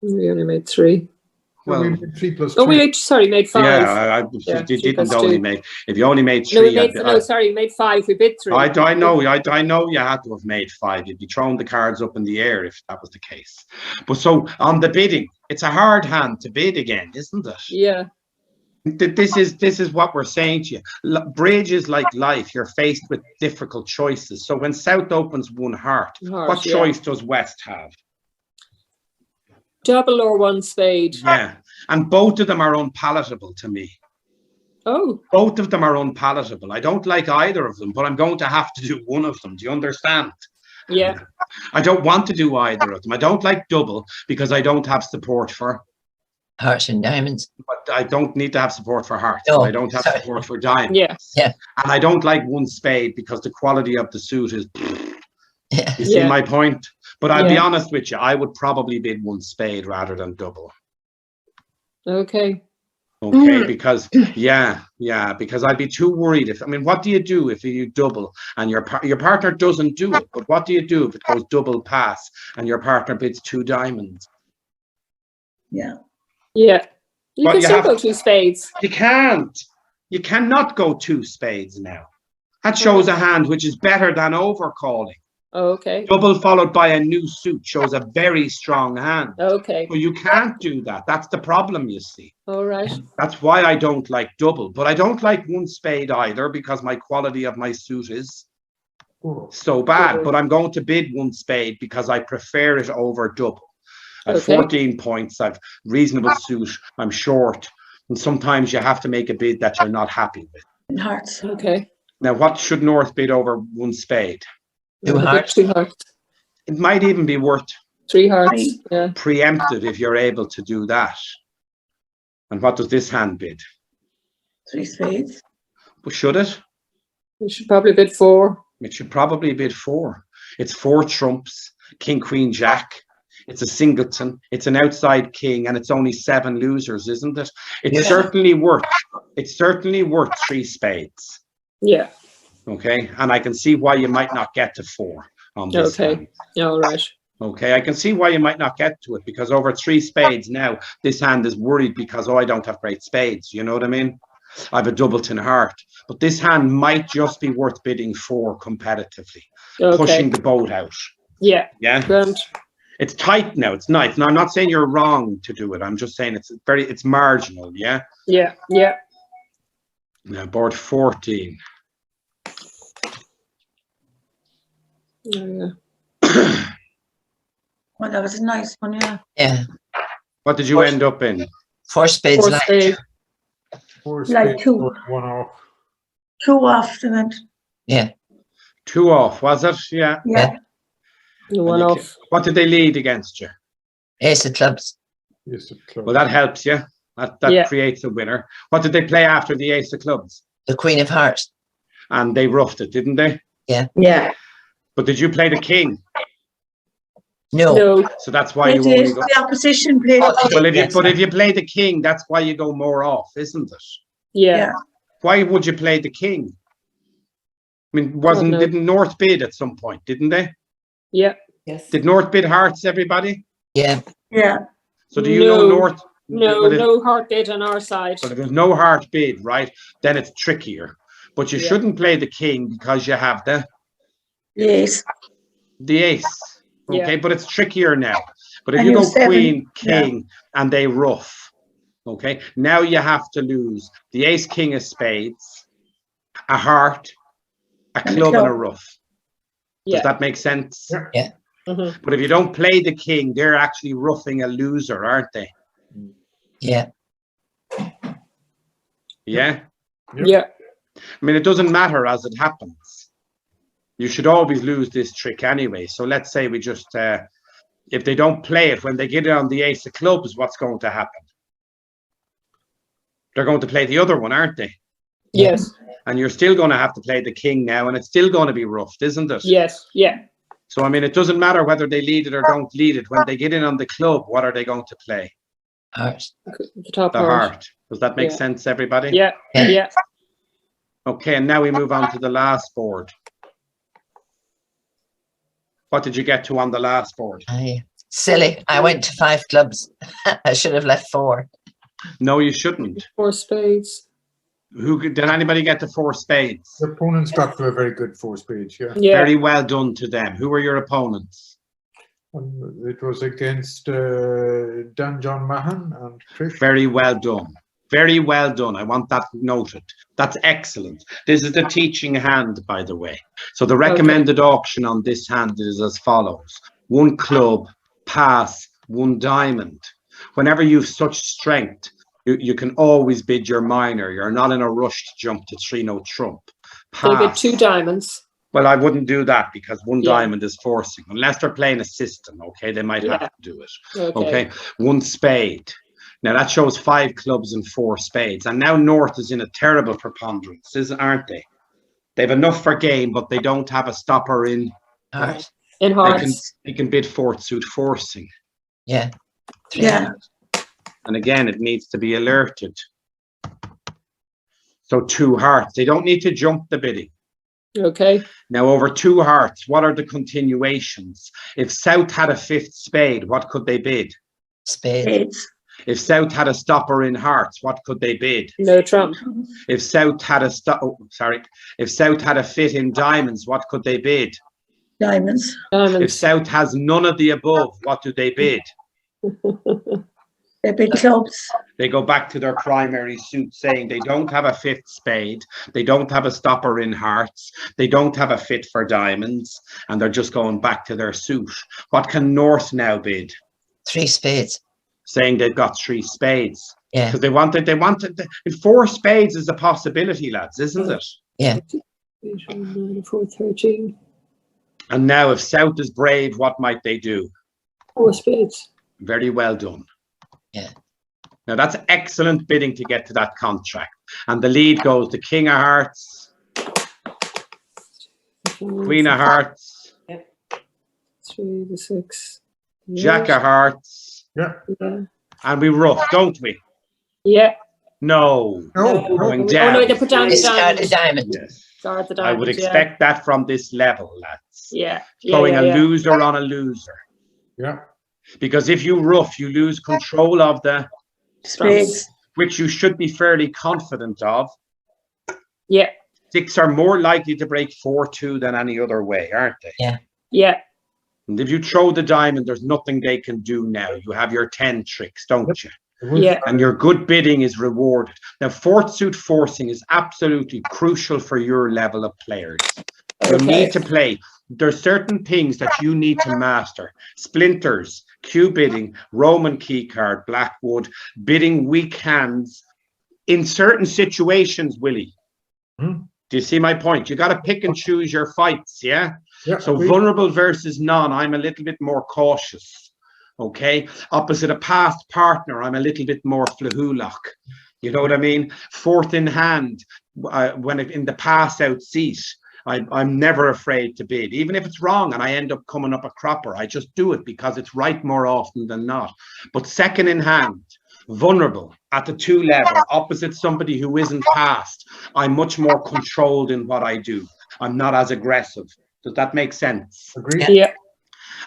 We only made 3. Well, Well, we made 3 plus 2. Oh, we made 5. yeah, Yeah, you 3 didn't plus only 2. make. If you only made 3, No, we made, no, sorry, we made 5. We bid 3. I know you had to have made 5. You'd be throwing the cards up in the air if that was the case. But so on the bidding, it's a hard hand to bid again, isn't it? Yeah. This is what we're saying to you. Bridge is like life. You're faced with difficult choices. So when South opens 1 heart, what choice does West have? Double or 1 spade. Yeah, and both of them are unpalatable to me. Oh. Both of them are unpalatable. I don't like either of them, but I'm going to have to do one of them. Do you understand? Yeah. I don't want to do either of them. I don't like double because I don't have support for Hearts and diamonds. But I don't need to have support for hearts. No, But I don't have sorry. support for diamonds. Yeah. Yeah. And I don't like one spade because the quality of the suit is. Yeah. You see Yeah. my point? But I'll be Yeah. honest with you, I would probably bid one spade rather than double. Okay. Okay, because because I'd be too worried if, I mean, what do you do if you double and your partner doesn't do it? But what do you do if it goes double pass and your partner bids 2 diamonds? Yeah. Yeah. You Well, can you still have- go 2 spades. You can't. You cannot go 2 spades now. That shows a hand which is better than overcalling. Okay. Double followed by a new suit shows a very strong hand. Okay. So you can't do that. That's the problem, you see. All right. That's why I don't like double. But I don't like one spade either because my quality of my suit is Oh, so bad. But I'm going to bid one spade because I prefer it over double. At Okay. 14 points, I've reasonable suit, I'm short. And sometimes you have to make a bid that you're not happy with. And hearts. Okay. Now, what should North bid over one spade? 2 A bit hearts. 2 hearts. It might even be worth 3 hearts. Three. Yeah. preemptive if you're able to do that. And what does this hand bid? 3 spades. Well, should it? You should probably bid 4. It should probably bid 4. It's 4 trumps, king, queen, jack. It's a singleton. It's an outside king, and it's only 7 losers, isn't it? It's Yeah. certainly worth 3 spades. Yeah. Okay, and I can see why you might not get to 4 on this Okay. hand. All right. Okay, I can see why you might not get to it because over 3 spades now, this hand is worried because, oh, I don't have great spades. You know what I mean? I have a doubleton heart, but this hand might just be worth bidding 4 competitively, Okay. pushing the boat out. Yeah. Yeah, Grand. it's tight now. It's nice. Now, I'm not saying you're wrong to do it. I'm just saying it's marginal. Yeah. Yeah. Yeah. Now, board 14. Yeah. Well, that was a nice one, yeah. Yeah. What did you end up in? 4 spades 4 left. spades. 4 Like spades, 2. 1 off. 2 off the event. Yeah. 2 off, was it? Yeah. Yeah. You one you off. What did they lead against you? Ace of clubs. Yes, of clubs. Well, that helps you. That Yeah. creates a winner. What did they play after the ace of clubs? The queen of hearts. And they roughed it, didn't they? Yeah. But did you play the king? No. No. So that's why They you did. only go. The opposition played. Oh, they Well, did, yes. if you play the king, that's why you go more off, isn't it? Yeah. Yeah. Why would you play the king? I mean, no. didn't North bid at some point, didn't they? Yeah. Yes. Did North bid hearts, everybody? Yeah. Yeah. So do you know No. North? No. Well, No heart bid on our side. But if there's no heart bid, right, then it's trickier. But you Yeah. shouldn't play the king because you have Yes. the ace. Yeah. Okay, but it's trickier now. But if And you you go have 7, queen, yeah. king, and they rough, okay, now you have to lose the ace, king of spades, a heart, a And a club, and a club. rough. Yeah. Does that make sense? Yeah. Mhm. But if you don't play the king, they're actually roughing a loser, aren't they? Yeah. Yeah. Yep. Yeah. I mean, it doesn't matter as it happens. You should always lose this trick anyway. So let's say we just, if they don't play it, when they get it on the ace of clubs, what's going to happen? They're going to play the other one, aren't they? Yes. And you're still going to have to play the king now, and it's still going to be roughed, isn't it? Yes. Yeah. So, I mean, it doesn't matter whether they lead it or don't lead it. When they get in on the club, what are they going to play? Hearts. The top The heart. heart. Does that make Yeah. sense, everybody? Yeah. Yeah. Yeah. Okay, and now we move on to the last board. What did you get to on the last board? Silly. I went to 5 clubs. I should have left 4. No, you shouldn't. 4 spades. Did anybody get to 4 spades? The opponents got to a very good 4 spades, yeah. Yeah. Very well done to them. Who were your opponents? It was against Dan John Mahan and Trish. Very well done. Very well done. I want that noted. That's excellent. This is the teaching hand, by the way. So the recommended auction on this hand is as follows. 1 club, pass, 1 diamond. Whenever you've such strength, you can always bid your minor. You're not in a rush to jump to 3-no trump. They bid Pass. 2 diamonds. Well, I wouldn't do that because 1 Yeah. diamond is forcing. Unless they're playing a system, okay? They might Yeah. have to do it. Okay. Okay, 1 spade. Now that shows 5 clubs and 4 spades. And now North is in a terrible preponderance, aren't they? They've enough for game, but they don't have a stopper in. Heart. In hearts. They can bid 4th suit forcing. Yeah. Yeah. And again, it needs to be alerted. So 2 hearts. They don't need to jump the bidding. Okay. Now over 2 hearts, what are the continuations? If South had a 5th spade, what could they bid? Spade. Spades. If South had a stopper in hearts, what could they bid? No trump. If South had a if South had a fit in diamonds, what could they bid? Diamonds. If Diamonds. South has none of the above, what do they bid? They're big clubs. They go back to their primary suit, saying they don't have a 5th spade, they don't have a stopper in hearts, they don't have a fit for diamonds, and they're just going back to their suit. What can North now bid? 3 spades. Saying they've got 3 spades. Yeah. Because they wanted 4 spades is a possibility, lads, isn't it? Yeah. 4, 13. And now if South is brave, what might they do? 4 spades. Very well done. Yeah. Now that's excellent bidding to get to that contract. And the lead goes to King of Hearts, Queen of Hearts, 3 to 6. Jack of Hearts, Yeah. Yeah. and we rough, don't we? Yeah. No, Going Oh down. no, they put down the Discard a diamonds. diamond. Yes. Discard the I diamonds. would expect that from this level, lads. Yeah. Throwing a yeah. loser on a loser. yeah. Because if you rough, you lose control of the Spades. which you should be fairly confident of. Yeah. 6 are more likely to break 4-2 than any other way, aren't they? Yeah. And if you throw the diamond, there's nothing they can do now. You have your 10 tricks, don't you? Yeah. And your good bidding is rewarded. Now, 4th suit forcing is absolutely crucial for your level of players. You Okay. need to play. There's certain things that you need to master. Splinters, cue bidding, Roman key card, Blackwood, bidding weak hands. In certain situations, Willie, Hmm. do you see my point? You got to pick and choose your fights, yeah? Yeah. So agreed. vulnerable versus none, I'm a little bit more cautious, okay? Opposite a past partner, I'm a little bit more flahulach. You know what I mean? 4th in hand, in the pass out seat, I'm never afraid to bid. Even if it's wrong and I end up coming up a cropper, I just do it because it's right more often than not. But 2nd in hand, vulnerable at the 2 level, opposite somebody who isn't passed, I'm much more controlled in what I do. I'm not as aggressive. Does that make sense? Agreed. Yeah.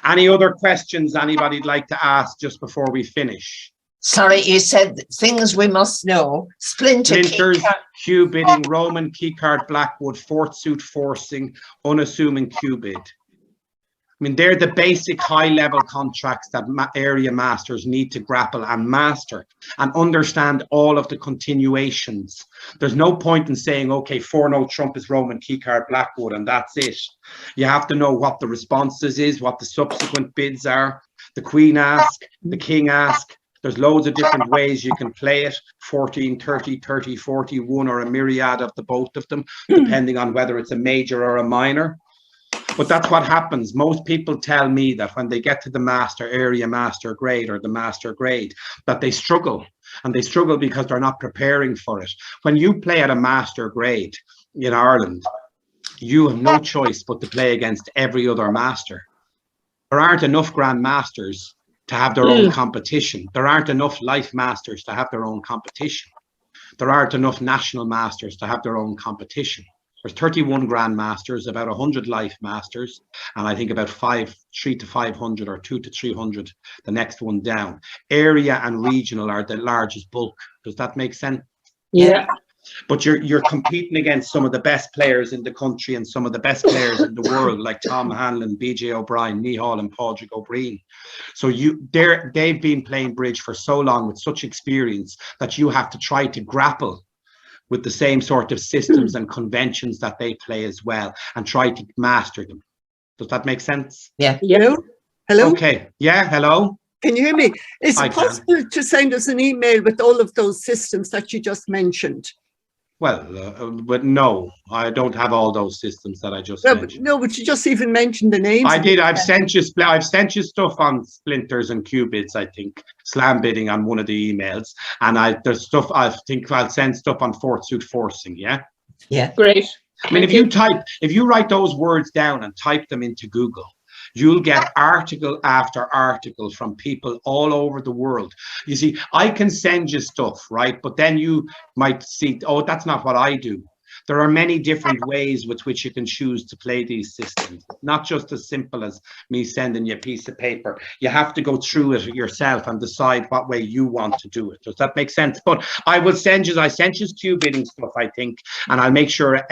Any other questions anybody'd like to ask just before we finish? Sorry, you said things we must know. Splinter key Splinters, card. cue bidding, Roman keycard, Blackwood, 4th suit forcing, unassuming cue bid. I mean, they're the basic high-level contracts that area masters need to grapple and master and understand all of the continuations. There's no point in saying, okay, 4-no trump is Roman keycard, Blackwood, and that's it. You have to know what the responses is, what the subsequent bids are. The queen ask, the king ask. There's loads of different ways you can play it, 14, 30, 30, 41, or a myriad of the both of them, depending on whether it's a major or a minor. But that's what happens. Most people tell me that when they get to the master area, master grade, or the master grade, that they struggle. And they struggle because they're not preparing for it. When you play at a master grade in Ireland, you have no choice but to play against every other master. There aren't enough Grand Masters to have their own competition. There aren't enough Life Masters to have their own competition. There aren't enough National Masters to have their own competition. There's 31 Grand Masters, about 100 Life Masters, and I think about 300 to 500 or 200 to 300, the next one down. Area and regional are the largest bulk. Does that make sense? Yeah. But you're competing against some of the best players in the country and some of the best players in the world, like Tom Hanlon, BJ O'Brien, Nihal, and Padraig O'Brien. So they've been playing bridge for so long with such experience that you have to try to grapple with the same sort of systems and conventions that they play as well, and try to master them. Does that make sense? Yeah. Hello? Hello? Okay. Yeah. Hello. Can you hear me? Is I it can. possible to send us an email with all of those systems that you just mentioned? Well, but no, I don't have all those systems that I just mentioned. No, but you just even mentioned the names. I did. I've sent you stuff on splinters and qubits. I think slam bidding on one of the emails, and there's stuff. I think I'll send stuff on fourth suit forcing. Yeah. Yeah. Great. I mean, if you write those words down and type them into Google, you'll get article after article from people all over the world. You see, I can send you stuff, right? But then you might see, oh, that's not what I do. There are many different ways with which you can choose to play these systems, not just as simple as me sending you a piece of paper. You have to go through it yourself and decide what way you want to do it. Does that make sense? But I sent you Q bidding stuff, I think, and I'll make sure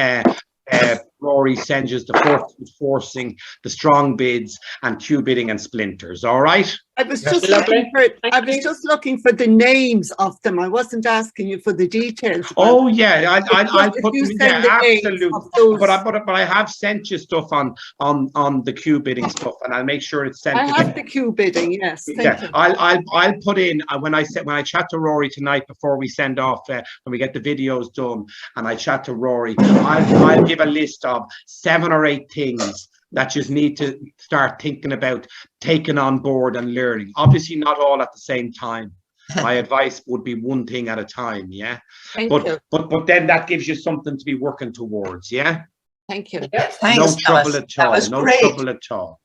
Rory sends you the forcing, the strong bids, and Q bidding and splinters. All right. I was just looking for the names of them. I wasn't asking you for the details. Oh yeah, I'll put them in there, absolutely. But I have sent you stuff on the Q bidding stuff, and I'll make sure it's sent. I have the Q bidding, yes. Thank you. I'll put in when I chat to Rory tonight before we send off when we get the videos done, and I chat to Rory. I'll give a list of 7 or 8 things that you need to start thinking about taking on board and learning. Obviously, not all at the same time. My advice would be one thing at a time, yeah. But then that gives you something to be working towards, yeah. Thank you. Thanks, no trouble Alice. at all. That was No great. trouble at all.